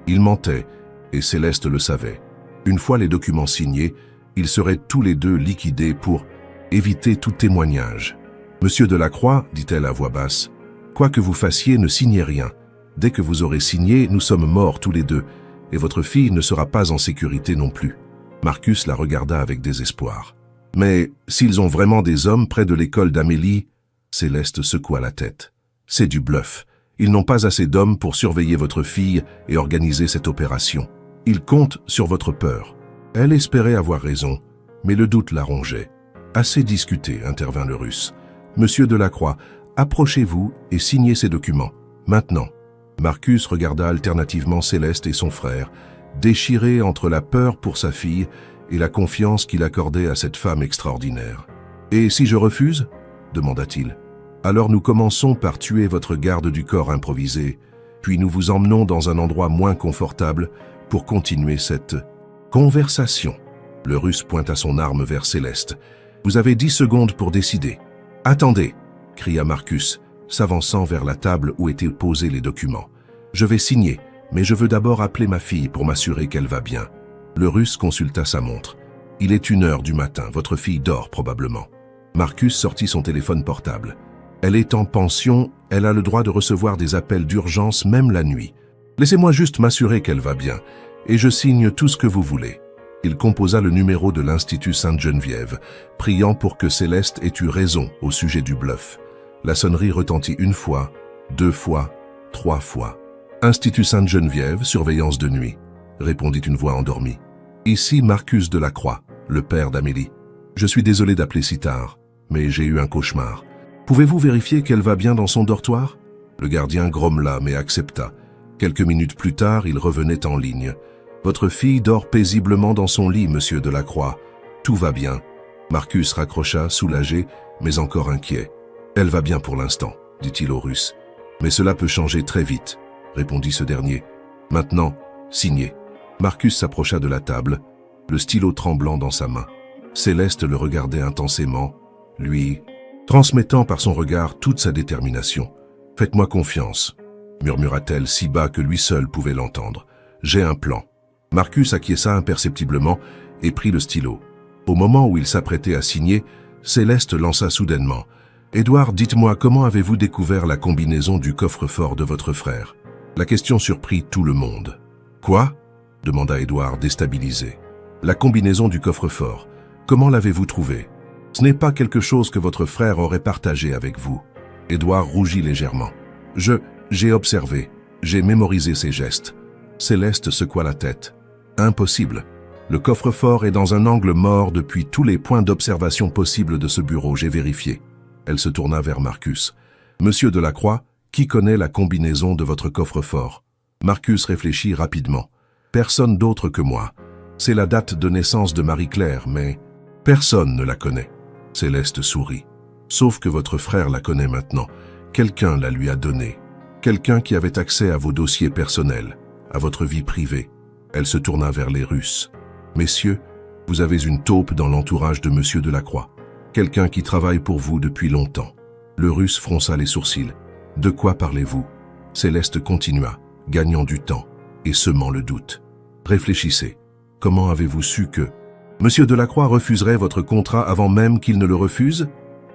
Il mentait, et Céleste le savait. Une fois les documents signés, ils seraient tous les deux liquidés pour éviter tout témoignage. « Monsieur Delacroix, dit-elle à voix basse, quoi que vous fassiez, ne signez rien. Dès que vous aurez signé, nous sommes morts tous les deux, et votre fille ne sera pas en sécurité non plus. » Marcus la regarda avec désespoir. « Mais s'ils ont vraiment des hommes près de l'école d'Amélie ?» Céleste secoua la tête. « C'est du bluff. Ils n'ont pas assez d'hommes pour surveiller votre fille et organiser cette opération. Ils comptent sur votre peur. » Elle espérait avoir raison, mais le doute la rongeait. « Assez discuté, » intervint le Russe. « Monsieur Delacroix, approchez-vous et signez ces documents. Maintenant. » Marcus regarda alternativement Céleste et son frère, déchiré entre la peur pour sa fille et la confiance qu'il accordait à cette femme extraordinaire. « Et si je refuse ?» demanda-t-il. « Alors nous commençons par tuer votre garde du corps improvisé, puis nous vous emmenons dans un endroit moins confortable pour continuer cette conversation. » Le Russe pointa son arme vers Céleste. « Vous avez 10 secondes pour décider. »« Attendez !» cria Marcus, s'avançant vers la table où étaient posés les documents. « Je vais signer, mais je veux d'abord appeler ma fille pour m'assurer qu'elle va bien. » Le Russe consulta sa montre. « Il est 1h du matin, votre fille dort probablement. » Marcus sortit son téléphone portable. « Elle est en pension, elle a le droit de recevoir des appels d'urgence même la nuit. Laissez-moi juste m'assurer qu'elle va bien, et je signe tout ce que vous voulez. » Il composa le numéro de l'Institut Sainte-Geneviève, priant pour que Céleste ait eu raison au sujet du bluff. La sonnerie retentit 1 fois, 2 fois, 3 fois. « Institut Sainte-Geneviève, surveillance de nuit », répondit une voix endormie. « Ici Marcus Delacroix, le père d'Amélie. Je suis désolé d'appeler si tard, mais j'ai eu un cauchemar. Pouvez-vous vérifier qu'elle va bien dans son dortoir ?» Le gardien grommela mais accepta. Quelques minutes plus tard, il revenait en ligne. « Votre fille dort paisiblement dans son lit, monsieur Delacroix. Tout va bien. » Marcus raccrocha, soulagé, mais encore inquiet. « Elle va bien pour l'instant, » dit-il au Russe. « Mais cela peut changer très vite, » répondit ce dernier. « Maintenant, signez. » Marcus s'approcha de la table, le stylo tremblant dans sa main. Céleste le regardait intensément, lui transmettant par son regard toute sa détermination. « Faites-moi confiance, » murmura-t-elle si bas que lui seul pouvait l'entendre. « J'ai un plan. » Marcus acquiesça imperceptiblement et prit le stylo. Au moment où il s'apprêtait à signer, Céleste lança soudainement. « Édouard, dites-moi, comment avez-vous découvert la combinaison du coffre-fort de votre frère ?» La question surprit tout le monde. « Quoi ?» demanda Édouard, déstabilisé. « La combinaison du coffre-fort. Comment l'avez-vous trouvée? Ce n'est pas quelque chose que votre frère aurait partagé avec vous. » Édouard rougit légèrement. « J'ai observé, j'ai mémorisé ses gestes. » Céleste secoua la tête. « Impossible. Le coffre-fort est dans un angle mort depuis tous les points d'observation possibles de ce bureau, j'ai vérifié. » Elle se tourna vers Marcus. « Monsieur Delacroix, qui connaît la combinaison de votre coffre-fort » Marcus réfléchit rapidement. « Personne d'autre que moi. C'est la date de naissance de Marie-Claire, mais personne ne la connaît. » Céleste sourit. « Sauf que votre frère la connaît maintenant. Quelqu'un la lui a donnée. Quelqu'un qui avait accès à vos dossiers personnels, à votre vie privée. » Elle se tourna vers les Russes. « Messieurs, vous avez une taupe dans l'entourage de monsieur Delacroix. Quelqu'un qui travaille pour vous depuis longtemps. » Le Russe fronça les sourcils. « De quoi parlez-vous » Céleste continua, gagnant du temps et semant le doute. « Réfléchissez. Comment avez-vous su que monsieur Delacroix refuserait votre contrat avant même qu'il ne le refuse?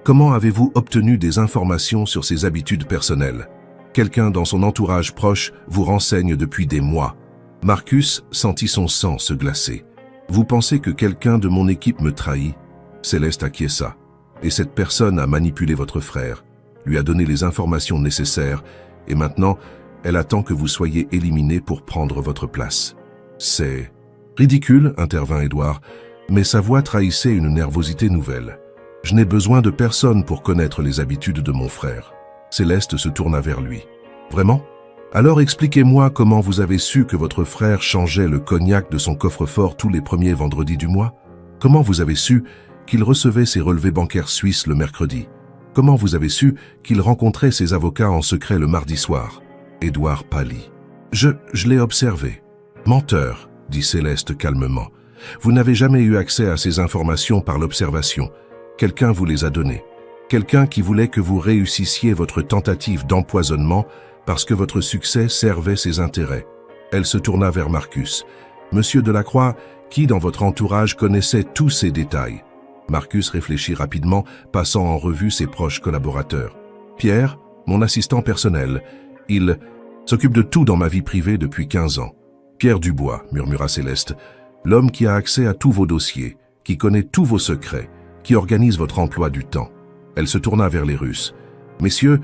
Comment avez-vous obtenu des informations sur ses habitudes personnelles? Quelqu'un dans son entourage proche vous renseigne depuis des mois. » Marcus sentit son sang se glacer. « Vous pensez que quelqu'un de mon équipe me trahit ?» Céleste acquiesça. « Et cette personne a manipulé votre frère, lui a donné les informations nécessaires, et maintenant, elle attend que vous soyez éliminé pour prendre votre place. » « C'est ridicule, » intervint Édouard, mais sa voix trahissait une nervosité nouvelle. « Je n'ai besoin de personne pour connaître les habitudes de mon frère. » Céleste se tourna vers lui. « Vraiment ? Alors expliquez-moi comment vous avez su que votre frère changeait le cognac de son coffre-fort tous les premiers vendredis du mois? Comment vous avez su qu'il recevait ses relevés bancaires suisses le mercredi? Comment vous avez su qu'il rencontrait ses avocats en secret le mardi soir? » Édouard pâlit. « Je l'ai observé. »« Menteur, » dit Céleste calmement. « Vous n'avez jamais eu accès à ces informations par l'observation. Quelqu'un vous les a données. Quelqu'un qui voulait que vous réussissiez votre tentative d'empoisonnement parce que votre succès servait ses intérêts. » Elle se tourna vers Marcus. « Monsieur Delacroix, qui dans votre entourage connaissait tous ces détails ?» Marcus réfléchit rapidement, passant en revue ses proches collaborateurs. « Pierre, mon assistant personnel. Il s'occupe de tout dans ma vie privée depuis 15 ans. »« Pierre Dubois, » murmura Céleste, « l'homme qui a accès à tous vos dossiers, qui connaît tous vos secrets, qui organise votre emploi du temps. » Elle se tourna vers les Russes. « Messieurs,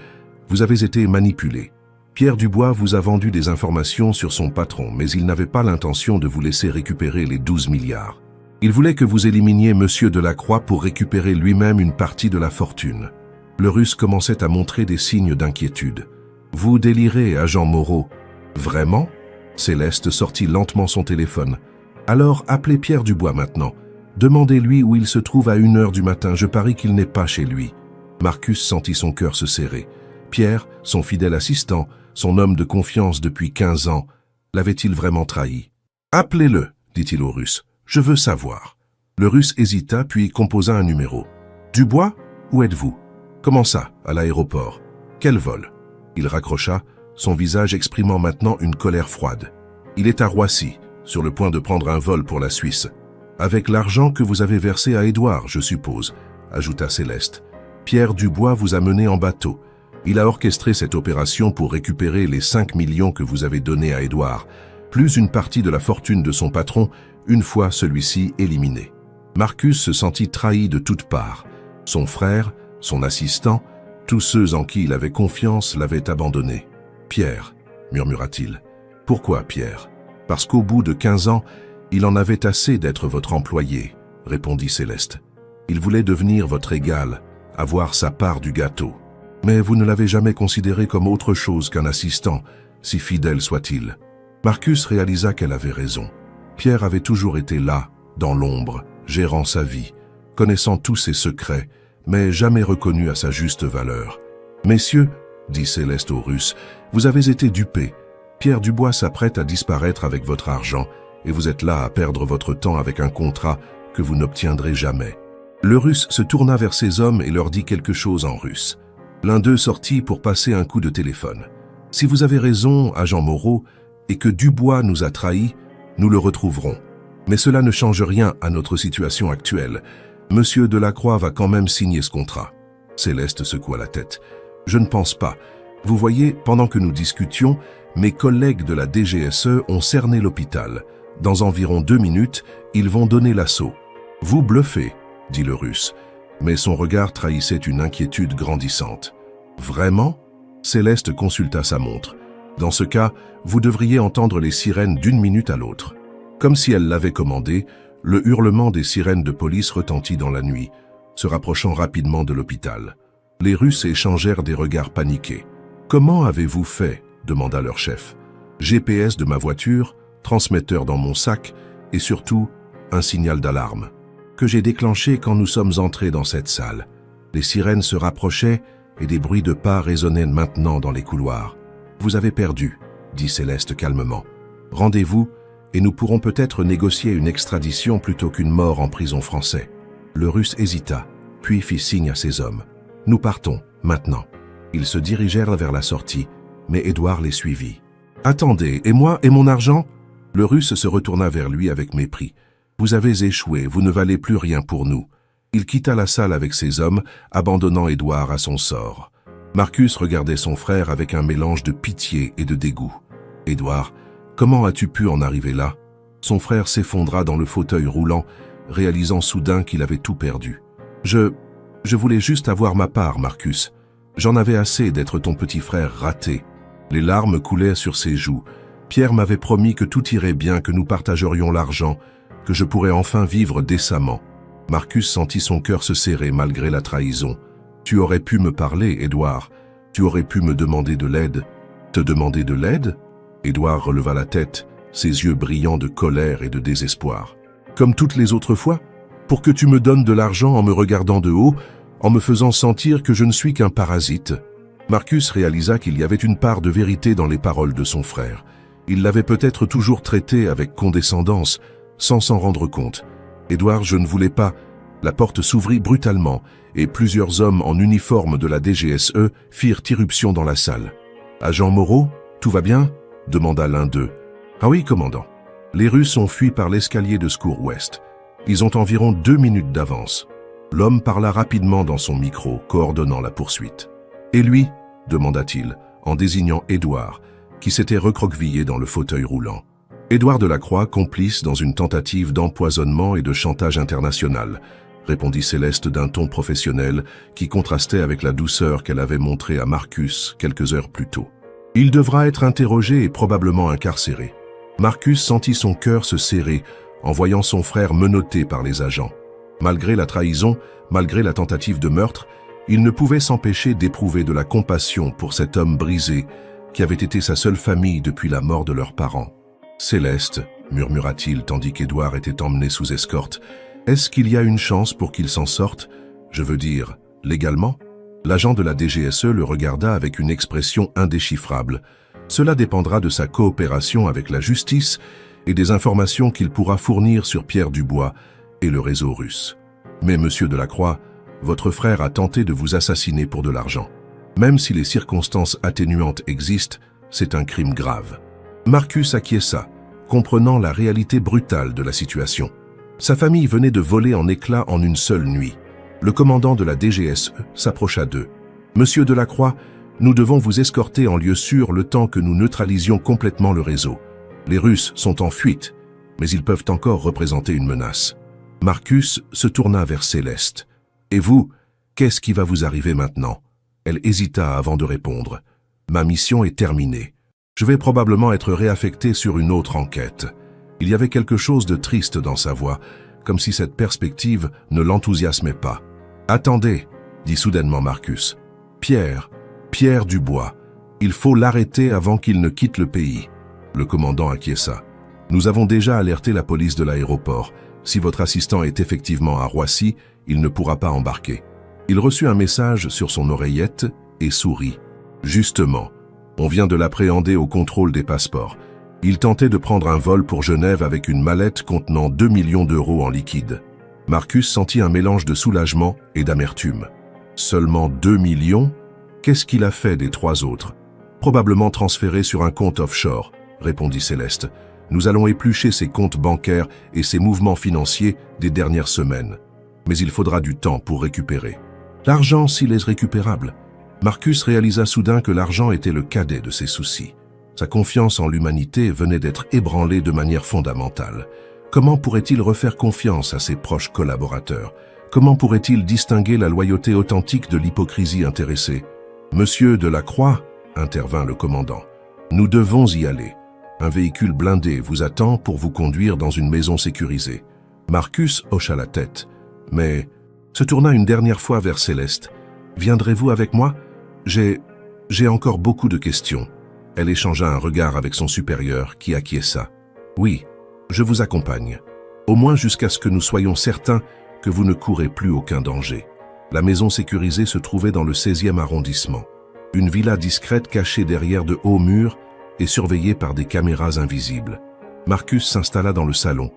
vous avez été manipulés. Pierre Dubois vous a vendu des informations sur son patron, mais il n'avait pas l'intention de vous laisser récupérer les 12 milliards. Il voulait que vous éliminiez monsieur Delacroix pour récupérer lui-même une partie de la fortune. » Le Russe commençait à montrer des signes d'inquiétude. « Vous délirez, agent Moreau. »« Vraiment ?» Céleste sortit lentement son téléphone. « Alors appelez Pierre Dubois maintenant. Demandez-lui où il se trouve à 1h du matin, je parie qu'il n'est pas chez lui. » Marcus sentit son cœur se serrer. Pierre, son fidèle assistant, son homme de confiance depuis 15 ans, l'avait-il vraiment trahi? « Appelez-le, » dit-il au Russe. « Je veux savoir. » Le Russe hésita puis composa un numéro. « Dubois, où êtes-vous? »« Comment ça, à l'aéroport? Quel vol ?» Il raccrocha, son visage exprimant maintenant une colère froide. « Il est à Roissy, sur le point de prendre un vol pour la Suisse. »« Avec l'argent que vous avez versé à Édouard, je suppose, » ajouta Céleste. « Pierre Dubois vous a mené en bateau. Il a orchestré cette opération pour récupérer les 5 millions que vous avez donnés à Édouard, plus une partie de la fortune de son patron, une fois celui-ci éliminé. » Marcus se sentit trahi de toutes parts. Son frère, son assistant, tous ceux en qui il avait confiance l'avaient abandonné. « Pierre, » murmura-t-il. « Pourquoi Pierre? Parce qu'au bout de 15 ans, il en avait assez d'être votre employé, » répondit Céleste. « Il voulait devenir votre égal, avoir sa part du gâteau. Mais vous ne l'avez jamais considéré comme autre chose qu'un assistant. si fidèle soit-il. Marcus réalisa qu'elle avait raison. Pierre avait toujours été là, dans l'ombre, gérant sa vie, connaissant tous ses secrets, mais jamais reconnu à sa juste valeur. « Messieurs, dit Céleste aux Russes, vous avez été dupés. Pierre Dubois s'apprête à disparaître avec votre argent, et vous êtes là à perdre votre temps avec un contrat que vous n'obtiendrez jamais. » Le Russe se tourna vers ses hommes et leur dit quelque chose en russe. L'un d'eux sortit pour passer un coup de téléphone. « Si vous avez raison, agent Moreau, et que Dubois nous a trahis, nous le retrouverons. Mais cela ne change rien à notre situation actuelle. Monsieur Delacroix va quand même signer ce contrat. » Céleste secoua la tête. « Je ne pense pas. Vous voyez, pendant que nous discutions, mes collègues de la DGSE ont cerné l'hôpital. Dans environ 2 minutes, ils vont donner l'assaut. »« Vous bluffez, » dit le Russe, mais son regard trahissait une inquiétude grandissante. « Vraiment ?» Céleste consulta sa montre. « Dans ce cas, vous devriez entendre les sirènes d'1 minute à l'autre. » Comme si elle l'avait commandé, le hurlement des sirènes de police retentit dans la nuit, se rapprochant rapidement de l'hôpital. Les Russes échangèrent des regards paniqués. « Comment avez-vous fait ?» demanda leur chef. « GPS de ma voiture, transmetteur dans mon sac et surtout un signal d'alarme que j'ai déclenché quand nous sommes entrés dans cette salle. Les sirènes se rapprochaient et des bruits de pas résonnaient maintenant dans les couloirs. « Vous avez perdu, » dit Céleste calmement. « Rendez-vous et nous pourrons peut-être négocier une extradition plutôt qu'une mort en prison français. » Le Russe hésita, puis fit signe à ses hommes. « Nous partons, maintenant. » Ils se dirigèrent vers la sortie, mais Édouard les suivit. « Attendez, et moi et mon argent ?» Le Russe se retourna vers lui avec mépris. « Vous avez échoué, vous ne valez plus rien pour nous. » Il quitta la salle avec ses hommes, abandonnant Édouard à son sort. Marcus regardait son frère avec un mélange de pitié et de dégoût. « Édouard, comment as-tu pu en arriver là ?» Son frère s'effondra dans le fauteuil roulant, réalisant soudain qu'il avait tout perdu. « Je voulais juste avoir ma part, Marcus. J'en avais assez d'être ton petit frère raté. » Les larmes coulaient sur ses joues. Pierre m'avait promis que tout irait bien, que nous partagerions l'argent, que je pourrais enfin vivre décemment. Marcus sentit son cœur se serrer malgré la trahison. « Tu aurais pu me parler, Édouard. Tu aurais pu me demander de l'aide. »« Te demander de l'aide ?» Édouard releva la tête, ses yeux brillants de colère et de désespoir. « Comme toutes les autres fois ? Pour que tu me donnes de l'argent en me regardant de haut, en me faisant sentir que je ne suis qu'un parasite ?» Marcus réalisa qu'il y avait une part de vérité dans les paroles de son frère. Il l'avait peut-être toujours traité avec condescendance, sans s'en rendre compte. « Édouard, je ne voulais pas. » La porte s'ouvrit brutalement et plusieurs hommes en uniforme de la DGSE firent irruption dans la salle. « Agent Moreau, tout va bien ?» demanda l'un d'eux. « Ah oui, commandant. » Les Russes ont fui par l'escalier de secours ouest. Ils ont environ 2 minutes d'avance. L'homme parla rapidement dans son micro, coordonnant la poursuite. « Et lui ?» demanda-t-il, en désignant Édouard, qui s'était recroquevillé dans le fauteuil roulant. Édouard Delacroix, complice dans une tentative d'empoisonnement et de chantage international, répondit Céleste d'un ton professionnel qui contrastait avec la douceur qu'elle avait montrée à Marcus quelques heures plus tôt. Il devra être interrogé et probablement incarcéré. Marcus sentit son cœur se serrer en voyant son frère menotté par les agents. Malgré la trahison, malgré la tentative de meurtre, il ne pouvait s'empêcher d'éprouver de la compassion pour cet homme brisé qui avait été sa seule famille depuis la mort de leurs parents. « Céleste, » murmura-t-il tandis qu'Édouard était emmené sous escorte, « est-ce qu'il y a une chance pour qu'il s'en sorte? Je veux dire, légalement ?» L'agent de la DGSE le regarda avec une expression indéchiffrable. Cela dépendra de sa coopération avec la justice et des informations qu'il pourra fournir sur Pierre Dubois et le réseau russe. Mais, monsieur Delacroix, votre frère a tenté de vous assassiner pour de l'argent. Même si les circonstances atténuantes existent, c'est un crime grave. Marcus acquiesça, comprenant la réalité brutale de la situation. Sa famille venait de voler en éclats en une seule nuit. Le commandant de la DGSE s'approcha d'eux. « Monsieur Delacroix, nous devons vous escorter en lieu sûr le temps que nous neutralisions complètement le réseau. Les Russes sont en fuite, mais ils peuvent encore représenter une menace. » Marcus se tourna vers Céleste. « Et vous, qu'est-ce qui va vous arriver maintenant ?» Elle hésita avant de répondre. « Ma mission est terminée. Je vais probablement être réaffecté sur une autre enquête. » Il y avait quelque chose de triste dans sa voix, comme si cette perspective ne l'enthousiasmait pas. « Attendez, » dit soudainement Marcus. « Pierre Dubois, Il faut l'arrêter avant qu'il ne quitte le pays. Le commandant acquiesça. Nous avons déjà alerté la police de l'aéroport. Si votre assistant est effectivement à Roissy, il ne pourra pas embarquer. Il reçut un message sur son oreillette et sourit. Justement, on vient de l'appréhender au contrôle des passeports. Il tentait de prendre un vol pour Genève avec une mallette contenant 2 millions d'euros en liquide. Marcus sentit un mélange de soulagement et d'amertume. Seulement 2 millions? Qu'est-ce qu'il a fait des 3 autres? Probablement transféré sur un compte offshore, répondit Céleste. Nous allons éplucher ses comptes bancaires et ses mouvements financiers des dernières semaines. Mais il faudra du temps pour récupérer. L'argent, s'il est récupérable. Marcus réalisa soudain que l'argent était le cadet de ses soucis. Sa confiance en l'humanité venait d'être ébranlée de manière fondamentale. Comment pourrait-il refaire confiance à ses proches collaborateurs? Comment pourrait-il distinguer la loyauté authentique de l'hypocrisie intéressée? Monsieur Delacroix, intervint le commandant, nous devons y aller. Un véhicule blindé vous attend pour vous conduire dans une maison sécurisée. Marcus hocha la tête, mais se tourna une dernière fois vers Céleste. Viendrez-vous avec moi? J'ai encore beaucoup de questions. Elle échangea un regard avec son supérieur qui acquiesça. Oui, je vous accompagne. Au moins jusqu'à ce que nous soyons certains que vous ne courez plus aucun danger. La maison sécurisée se trouvait dans le 16e arrondissement. Une villa discrète cachée derrière de hauts murs et surveillée par des caméras invisibles. Marcus s'installa dans le salon,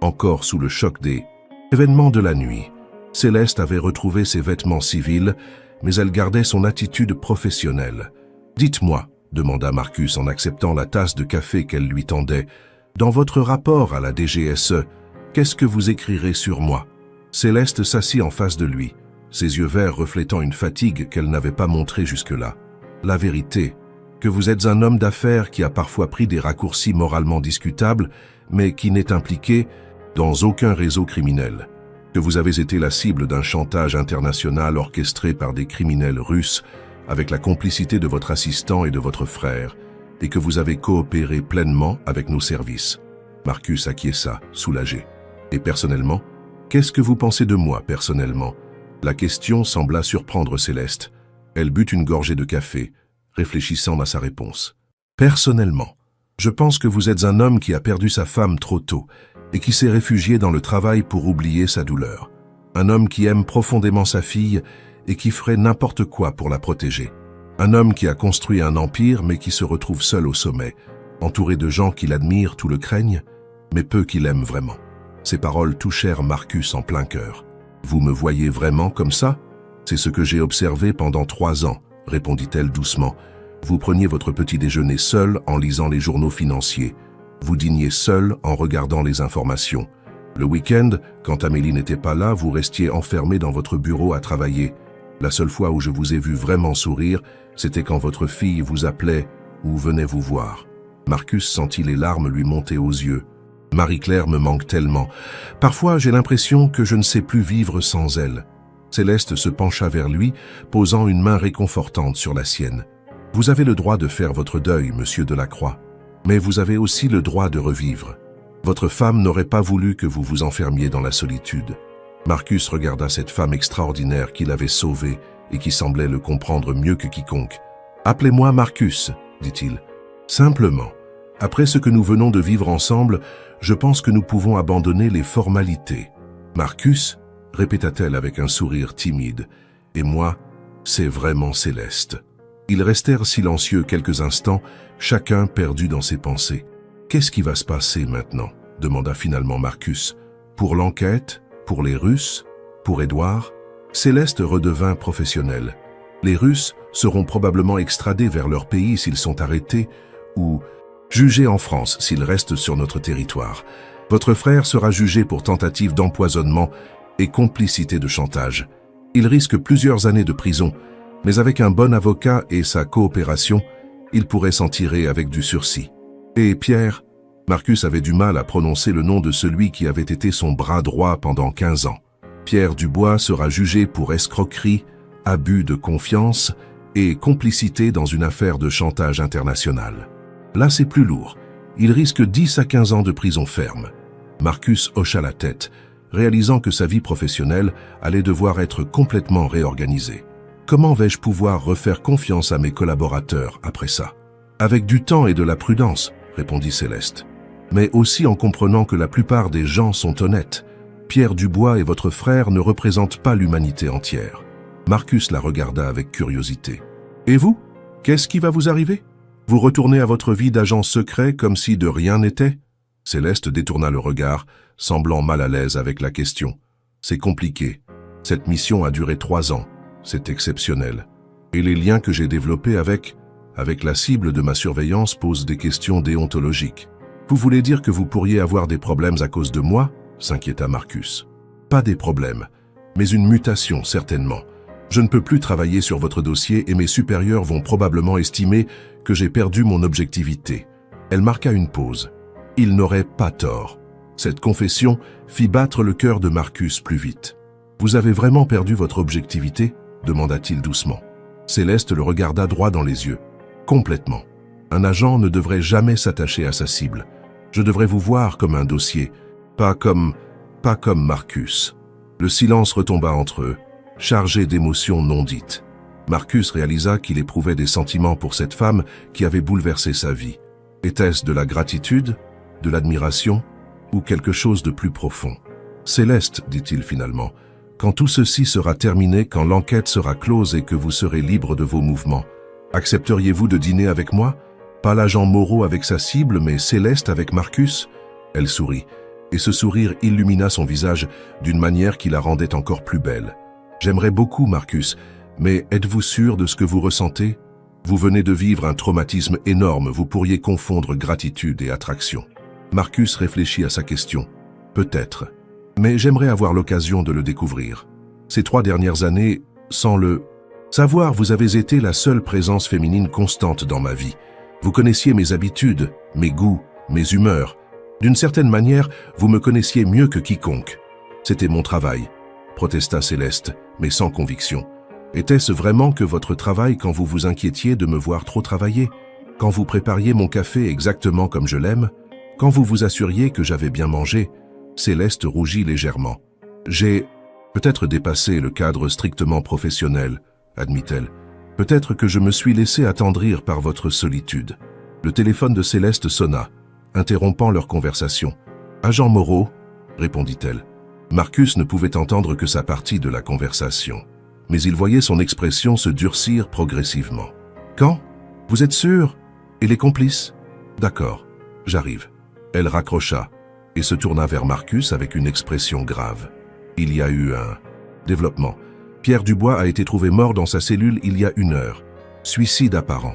encore sous le choc des événements de la nuit. Céleste avait retrouvé ses vêtements civils, mais elle gardait son attitude professionnelle. « Dites-moi », demanda Marcus en acceptant la tasse de café qu'elle lui tendait, « dans votre rapport à la DGSE, qu'est-ce que vous écrirez sur moi ?» Céleste s'assit en face de lui, ses yeux verts reflétant une fatigue qu'elle n'avait pas montrée jusque-là. « La vérité, que vous êtes un homme d'affaires qui a parfois pris des raccourcis moralement discutables, mais qui n'est impliqué dans aucun réseau criminel. Que vous avez été la cible d'un chantage international orchestré par des criminels russes avec la complicité de votre assistant et de votre frère, et que vous avez coopéré pleinement avec nos services. » Marcus acquiesça, soulagé. « Et personnellement, qu'est-ce que vous pensez de moi personnellement ?» La question sembla surprendre Céleste. Elle but une gorgée de café, réfléchissant à sa réponse. « Personnellement, je pense que vous êtes un homme qui a perdu sa femme trop tôt et qui s'est réfugié dans le travail pour oublier sa douleur. Un homme qui aime profondément sa fille et qui ferait n'importe quoi pour la protéger. Un homme qui a construit un empire mais qui se retrouve seul au sommet, entouré de gens qui l'admirent, tout le craignent, mais peu qui l'aiment vraiment. » Ces paroles touchèrent Marcus en plein cœur. « Vous me voyez vraiment comme ça? C'est ce que j'ai observé pendant 3 ans, répondit-elle doucement. Vous preniez votre petit déjeuner seul en lisant les journaux financiers. Vous dîniez seul en regardant les informations. Le week-end, quand Amélie n'était pas là, vous restiez enfermé dans votre bureau à travailler. La seule fois où je vous ai vu vraiment sourire, c'était quand votre fille vous appelait ou venait vous voir. » Marcus sentit les larmes lui monter aux yeux. « Marie-Claire me manque tellement. Parfois, j'ai l'impression que je ne sais plus vivre sans elle. » Céleste se pencha vers lui, posant une main réconfortante sur la sienne. « Vous avez le droit de faire votre deuil, monsieur Delacroix, mais vous avez aussi le droit de revivre. Votre femme n'aurait pas voulu que vous vous enfermiez dans la solitude. » Marcus regarda cette femme extraordinaire qu'il avait sauvée et qui semblait le comprendre mieux que quiconque. « Appelez-moi Marcus, dit-il. Simplement, après ce que nous venons de vivre ensemble, je pense que nous pouvons abandonner les formalités. »« Marcus ?» répéta-t-elle avec un sourire timide. « Et moi, c'est vraiment Céleste. » Ils restèrent silencieux quelques instants, chacun perdu dans ses pensées. « Qu'est-ce qui va se passer maintenant ?» demanda finalement Marcus. « Pour l'enquête? Pour les Russes? Pour Édouard ?» Céleste redevint professionnelle. « Les Russes seront probablement extradés vers leur pays s'ils sont arrêtés, ou jugés en France s'ils restent sur notre territoire. Votre frère sera jugé pour tentative d'empoisonnement et complicité de chantage. Il risque plusieurs années de prison, mais avec un bon avocat et sa coopération, il pourrait s'en tirer avec du sursis. Et Pierre, Marcus avait du mal à prononcer le nom de celui qui avait été son bras droit pendant 15 ans. Pierre Dubois sera jugé pour escroquerie, abus de confiance et complicité dans une affaire de chantage international. Là, c'est plus lourd. Il risque 10 à 15 ans de prison ferme. Marcus hocha la tête, réalisant que sa vie professionnelle allait devoir être complètement réorganisée. Comment vais-je pouvoir refaire confiance à mes collaborateurs après ça? Avec du temps et de la prudence, répondit Céleste. Mais aussi en comprenant que la plupart des gens sont honnêtes. Pierre Dubois et votre frère ne représentent pas l'humanité entière. Marcus la regarda avec curiosité. Et vous? Qu'est-ce qui va vous arriver? Vous retournez à votre vie d'agent secret comme si de rien n'était? Céleste détourna le regard, semblant mal à l'aise avec la question. C'est compliqué. Cette mission a duré 3 ans. C'est exceptionnel. Et les liens que j'ai développés avec la cible de ma surveillance posent des questions déontologiques. Vous voulez dire que vous pourriez avoir des problèmes à cause de moi? S'inquiéta Marcus. Pas des problèmes, mais une mutation certainement. Je ne peux plus travailler sur votre dossier et mes supérieurs vont probablement estimer que j'ai perdu mon objectivité. Elle marqua une pause. Il n'aurait pas tort. Cette confession fit battre le cœur de Marcus plus vite. Vous avez vraiment perdu votre objectivité? Demanda-t-il doucement. Céleste le regarda droit dans les yeux. Complètement. Un agent ne devrait jamais s'attacher à sa cible. Je devrais vous voir comme un dossier, pas comme Marcus. Le silence retomba entre eux, chargé d'émotions non dites. Marcus réalisa qu'il éprouvait des sentiments pour cette femme qui avait bouleversé sa vie. Était-ce de la gratitude, de l'admiration ou quelque chose de plus profond? Céleste, dit-il finalement, quand tout ceci sera terminé, quand l'enquête sera close et que vous serez libre de vos mouvements, accepteriez-vous de dîner avec moi? Pas l'agent Moreau avec sa cible, mais Céleste avec Marcus? Elle sourit, et ce sourire illumina son visage d'une manière qui la rendait encore plus belle. J'aimerais beaucoup, Marcus, mais êtes-vous sûr de ce que vous ressentez? Vous venez de vivre un traumatisme énorme, vous pourriez confondre gratitude et attraction. Marcus réfléchit à sa question. Peut-être, mais j'aimerais avoir l'occasion de le découvrir. Ces 3 dernières années, sans le savoir, vous avez été la seule présence féminine constante dans ma vie. Vous connaissiez mes habitudes, mes goûts, mes humeurs. D'une certaine manière, vous me connaissiez mieux que quiconque. C'était mon travail, protesta Céleste, mais sans conviction. Était-ce vraiment que votre travail quand vous vous inquiétiez de me voir trop travailler? Quand vous prépariez mon café exactement comme je l'aime? Quand vous vous assuriez que j'avais bien mangé? Céleste rougit légèrement. J'ai peut-être dépassé le cadre strictement professionnel, admit-elle. Peut-être que je me suis laissé attendrir par votre solitude. Le téléphone de Céleste sonna, interrompant leur conversation. « Agent Moreau » répondit-elle. Marcus ne pouvait entendre que sa partie de la conversation, mais il voyait son expression se durcir progressivement. « Quand? Vous êtes sûr? Et les complices? »« D'accord, j'arrive. » Elle raccrocha et se tourna vers Marcus avec une expression grave. Il y a eu un développement. Pierre Dubois a été trouvé mort dans sa cellule il y a 1 heure. Suicide apparent.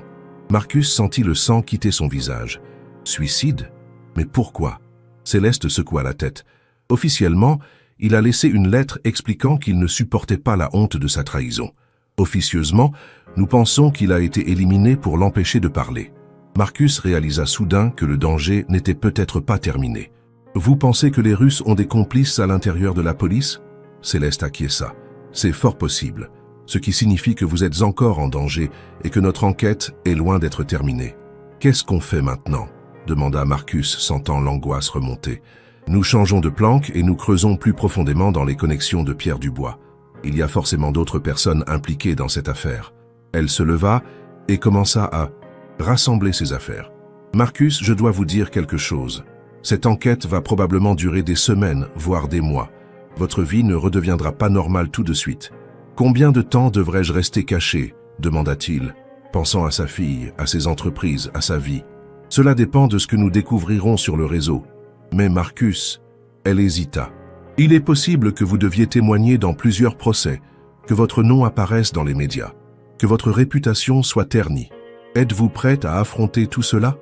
Marcus sentit le sang quitter son visage. Suicide? Mais pourquoi? Céleste secoua la tête. Officiellement, il a laissé une lettre expliquant qu'il ne supportait pas la honte de sa trahison. Officieusement, nous pensons qu'il a été éliminé pour l'empêcher de parler. Marcus réalisa soudain que le danger n'était peut-être pas terminé. Vous pensez que les Russes ont des complices à l'intérieur de la police? Céleste acquiesça. C'est fort possible, ce qui signifie que vous êtes encore en danger et que notre enquête est loin d'être terminée. Qu'est-ce qu'on fait maintenant? Demanda Marcus, sentant l'angoisse remonter. Nous changeons de planque et nous creusons plus profondément dans les connexions de Pierre Dubois. Il y a forcément d'autres personnes impliquées dans cette affaire. Elle se leva et commença à rassembler ses affaires. Marcus, je dois vous dire quelque chose. Cette enquête va probablement durer des semaines, voire des mois. Votre vie ne redeviendra pas normale tout de suite. Combien de temps devrais-je rester caché? Demanda-t-il, pensant à sa fille, à ses entreprises, à sa vie. Cela dépend de ce que nous découvrirons sur le réseau. Mais Marcus, elle hésita. Il est possible que vous deviez témoigner dans plusieurs procès, que votre nom apparaisse dans les médias, que votre réputation soit ternie. Êtes-vous prête à affronter tout cela?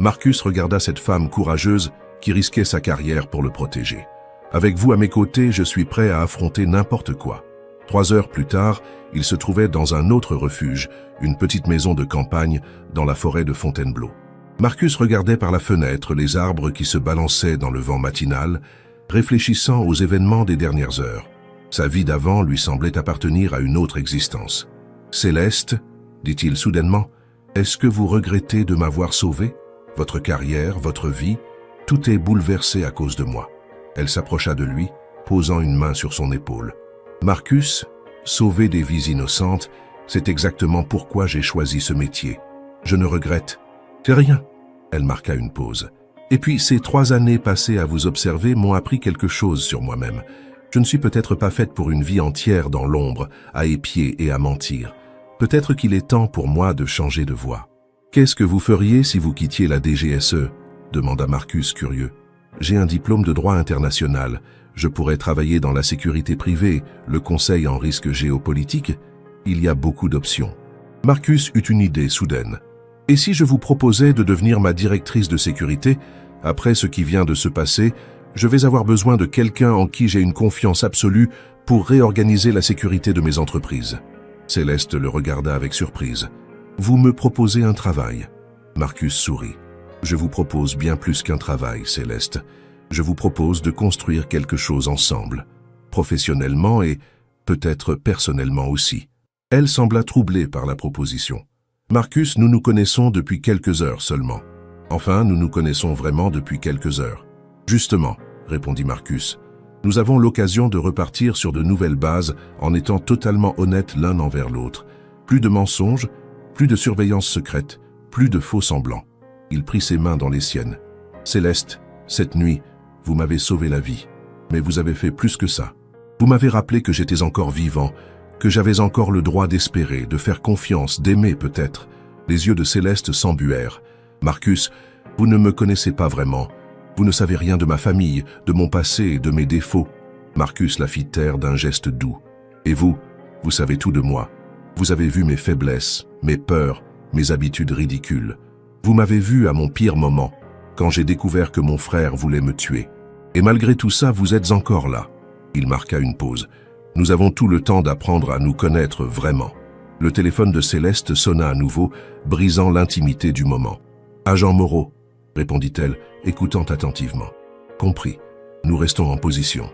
Marcus regarda cette femme courageuse qui risquait sa carrière pour le protéger. Avec vous à mes côtés, je suis prêt à affronter n'importe quoi. 3 heures plus tard, il se trouvait dans un autre refuge, une petite maison de campagne dans la forêt de Fontainebleau. Marcus regardait par la fenêtre les arbres qui se balançaient dans le vent matinal, réfléchissant aux événements des dernières heures. Sa vie d'avant lui semblait appartenir à une autre existence. « Céleste, dit-il soudainement, est-ce que vous regrettez de m'avoir sauvé? Votre carrière, votre vie, tout est bouleversé à cause de moi. » Elle s'approcha de lui, posant une main sur son épaule. Marcus, sauver des vies innocentes, C'est exactement pourquoi j'ai choisi ce métier. Je ne regrette. C'est rien. Elle marqua une pause. Et puis, ces 3 années passées à vous observer m'ont appris quelque chose sur moi-même. Je ne suis peut-être pas faite pour une vie entière dans l'ombre, à épier et à mentir. Peut-être qu'il est temps pour moi de changer de voie. Qu'est-ce que vous feriez si vous quittiez la DGSE ? Demanda Marcus curieux. J'ai un diplôme de droit international. Je pourrais travailler dans la sécurité privée, le conseil en risque géopolitique. Il y a beaucoup d'options. Marcus eut une idée soudaine. Et si je vous proposais de devenir ma directrice de sécurité, après ce qui vient de se passer, je vais avoir besoin de quelqu'un en qui j'ai une confiance absolue pour réorganiser la sécurité de mes entreprises. Céleste le regarda avec surprise. Vous me proposez un travail. Marcus sourit. Je vous propose bien plus qu'un travail, Céleste. Je vous propose de construire quelque chose ensemble, professionnellement et peut-être personnellement aussi. Elle sembla troublée par la proposition. Marcus, nous nous connaissons depuis quelques heures seulement. Enfin, nous nous connaissons vraiment depuis quelques heures. Justement, répondit Marcus, nous avons l'occasion de repartir sur de nouvelles bases en étant totalement honnêtes l'un envers l'autre. Plus de mensonges, plus de surveillance secrète, plus de faux semblants. Il prit ses mains dans les siennes. Céleste, cette nuit, vous m'avez sauvé la vie. Mais vous avez fait plus que ça. Vous m'avez rappelé que j'étais encore vivant, que j'avais encore le droit d'espérer, de faire confiance, d'aimer peut-être. Les yeux de Céleste s'embuèrent. Marcus, vous ne me connaissez pas vraiment. Vous ne savez rien de ma famille, de mon passé et de mes défauts. Marcus la fit taire d'un geste doux. Et vous savez tout de moi. Vous avez vu mes faiblesses, mes peurs, mes habitudes ridicules. Vous m'avez vu à mon pire moment, quand j'ai découvert que mon frère voulait me tuer. Et malgré tout ça, vous êtes encore là. Il marqua une pause. Nous avons tout le temps d'apprendre à nous connaître vraiment. Le téléphone de Céleste sonna à nouveau, brisant l'intimité du moment. « Agent Moreau », répondit-elle, écoutant attentivement. « Compris. Nous restons en position. »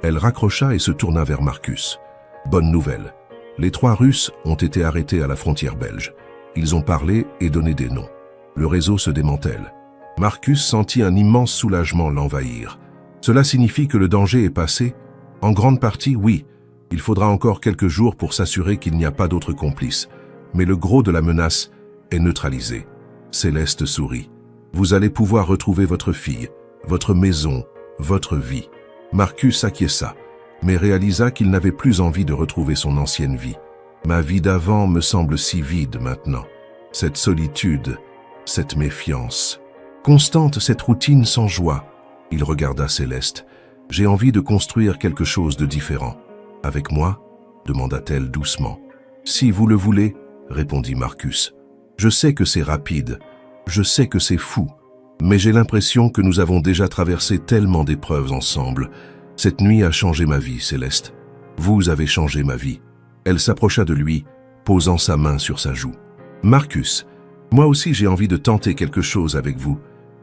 Elle raccrocha et se tourna vers Marcus. « Bonne nouvelle. Les 3 Russes ont été arrêtés à la frontière belge. Ils ont parlé et donné des noms. Le réseau se démantèle. » Marcus sentit un immense soulagement l'envahir. « Cela signifie que le danger est passé ? En grande partie, oui. Il faudra encore quelques jours pour s'assurer qu'il n'y a pas d'autres complices. Mais le gros de la menace est neutralisé. » Céleste sourit. « Vous allez pouvoir retrouver votre fille, votre maison, votre vie. » Marcus acquiesça, mais réalisa qu'il n'avait plus envie de retrouver son ancienne vie. « Ma vie d'avant me semble si vide maintenant. Cette solitude, cette méfiance. Constante cette routine sans joie. » Il regarda Céleste. « J'ai envie de construire quelque chose de différent. » « Avec moi ?» demanda-t-elle doucement. « Si vous le voulez, » répondit Marcus. « Je sais que c'est rapide, je sais que c'est fou, mais j'ai l'impression que nous avons déjà traversé tellement d'épreuves ensemble. Cette nuit a changé ma vie, Céleste. Vous avez changé ma vie. » Elle s'approcha de lui, posant sa main sur sa joue. « Marcus, moi aussi j'ai envie de tenter quelque chose avec vous,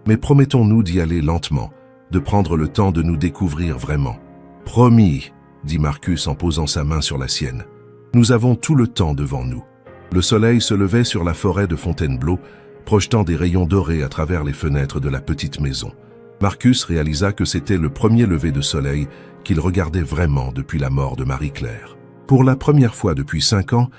mais promettons-nous d'y aller lentement, de prendre le temps de nous découvrir vraiment. »« Promis !» dit Marcus en posant sa main sur la sienne. « Nous avons tout le temps devant nous. » Le soleil se levait sur la forêt de Fontainebleau, projetant des rayons dorés à travers les fenêtres de la petite maison. Marcus réalisa que c'était le premier lever de soleil qu'il regardait vraiment depuis la mort de Marie-Claire. Pour la première fois depuis 5 ans,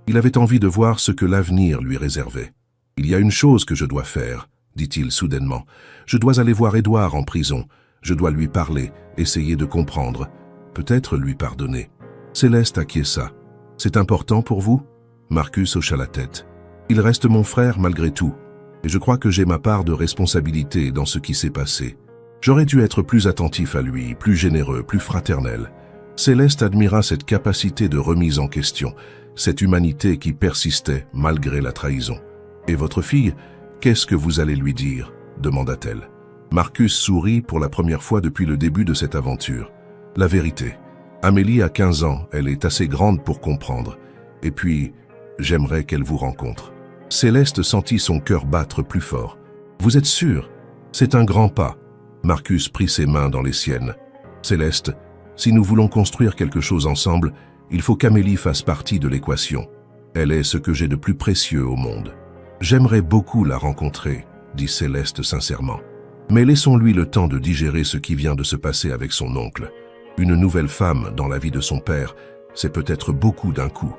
il avait envie de voir ce que l'avenir lui réservait. « Il y a une chose que je dois faire, » dit-il soudainement. « Je dois aller voir Édouard en prison. Je dois lui parler, essayer de comprendre. Peut-être lui pardonner. » Céleste acquiesça. « C'est important pour vous ?» Marcus hocha la tête. « Il reste mon frère malgré tout, et je crois que j'ai ma part de responsabilité dans ce qui s'est passé. J'aurais dû être plus attentif à lui, plus généreux, plus fraternel. » Céleste admira cette capacité de remise en question, cette humanité qui persistait malgré la trahison. « Et votre fille, qu'est-ce que vous allez lui dire ?» demanda-t-elle. Marcus sourit pour la première fois depuis le début de cette aventure. « La vérité. Amélie a 15 ans, elle est assez grande pour comprendre. Et puis, j'aimerais qu'elle vous rencontre. » Céleste sentit son cœur battre plus fort. « Vous êtes sûr? C'est un grand pas. » Marcus prit ses mains dans les siennes. « Céleste, si nous voulons construire quelque chose ensemble, il faut qu'Amélie fasse partie de l'équation. Elle est ce que j'ai de plus précieux au monde. » « J'aimerais beaucoup la rencontrer, » dit Céleste sincèrement. « Mais laissons-lui le temps de digérer ce qui vient de se passer avec son oncle. Une nouvelle femme dans la vie de son père, c'est peut-être beaucoup d'un coup. »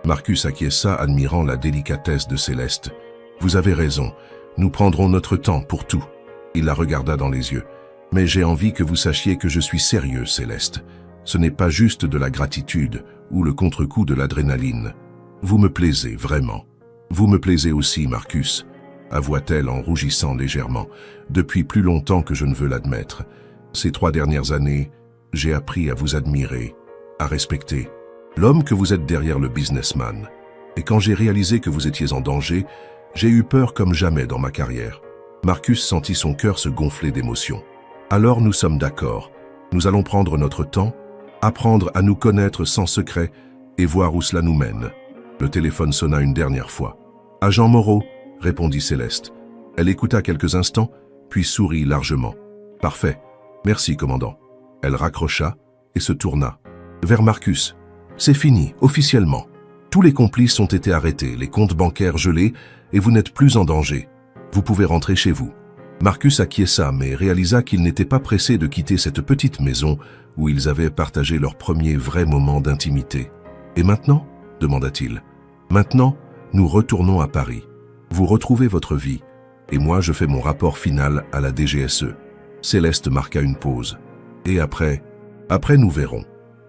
Marcus acquiesça, admirant la délicatesse de Céleste. « Vous avez raison, nous prendrons notre temps pour tout. » Il la regarda dans les yeux. « Mais j'ai envie que vous sachiez que je suis sérieux, Céleste. Ce n'est pas juste de la gratitude ou le contre-coup de l'adrénaline. Vous me plaisez, vraiment. Vous me plaisez aussi, Marcus, avoua-t-elle en rougissant légèrement, depuis plus longtemps que je ne veux l'admettre. Ces 3 dernières années, j'ai appris à vous admirer, à respecter. L'homme que vous êtes derrière le businessman. Et quand j'ai réalisé que vous étiez en danger, j'ai eu peur comme jamais dans ma carrière. » Marcus sentit son cœur se gonfler d'émotion. « Alors nous sommes d'accord. Nous allons prendre notre temps, apprendre à nous connaître sans secret et voir où cela nous mène. » Le téléphone sonna une dernière fois. « Agent Moreau, » répondit Céleste. Elle écouta quelques instants, puis sourit largement. « Parfait. Merci, commandant. » Elle raccrocha et se tourna. Vers Marcus. « C'est fini, officiellement. Tous les complices ont été arrêtés, les comptes bancaires gelés, et vous n'êtes plus en danger. Vous pouvez rentrer chez vous. » Marcus acquiesça, mais réalisa qu'il n'était pas pressé de quitter cette petite maison où ils avaient partagé leur premier vrai moment d'intimité. « Et maintenant ?» demanda-t-il. « Maintenant, nous retournons à Paris. Vous retrouvez votre vie, et moi je fais mon rapport final à la DGSE. » Céleste marqua une pause. « Et après nous verrons. »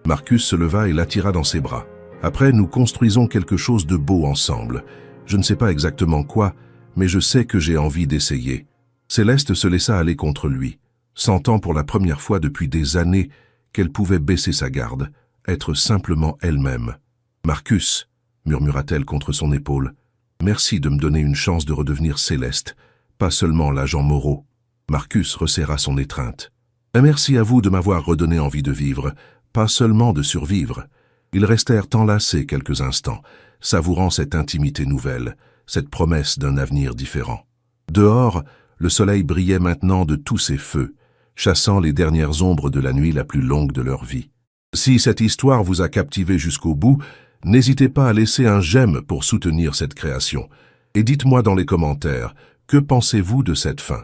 Marcus se leva et l'attira dans ses bras. « Après, nous construisons quelque chose de beau ensemble. Je ne sais pas exactement quoi, mais je sais que j'ai envie d'essayer. » Céleste se laissa aller contre lui, sentant pour la première fois depuis des années qu'elle pouvait baisser sa garde, être simplement elle-même. « Marcus, » murmura-t-elle contre son épaule, « merci de me donner une chance de redevenir Céleste, pas seulement l'agent Moreau. » Marcus resserra son étreinte. « Et merci à vous de m'avoir redonné envie de vivre, pas seulement de survivre. » Ils restèrent enlacés quelques instants, savourant cette intimité nouvelle, cette promesse d'un avenir différent. Dehors, le soleil brillait maintenant de tous ses feux, chassant les dernières ombres de la nuit la plus longue de leur vie. Si cette histoire vous a captivé jusqu'au bout, n'hésitez pas à laisser un j'aime pour soutenir cette création. Et dites-moi dans les commentaires, que pensez-vous de cette fin?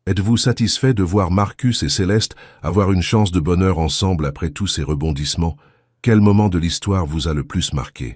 Êtes-vous satisfait de voir Marcus et Céleste avoir une chance de bonheur ensemble après tous ces rebondissements? Quel moment de l'histoire vous a le plus marqué?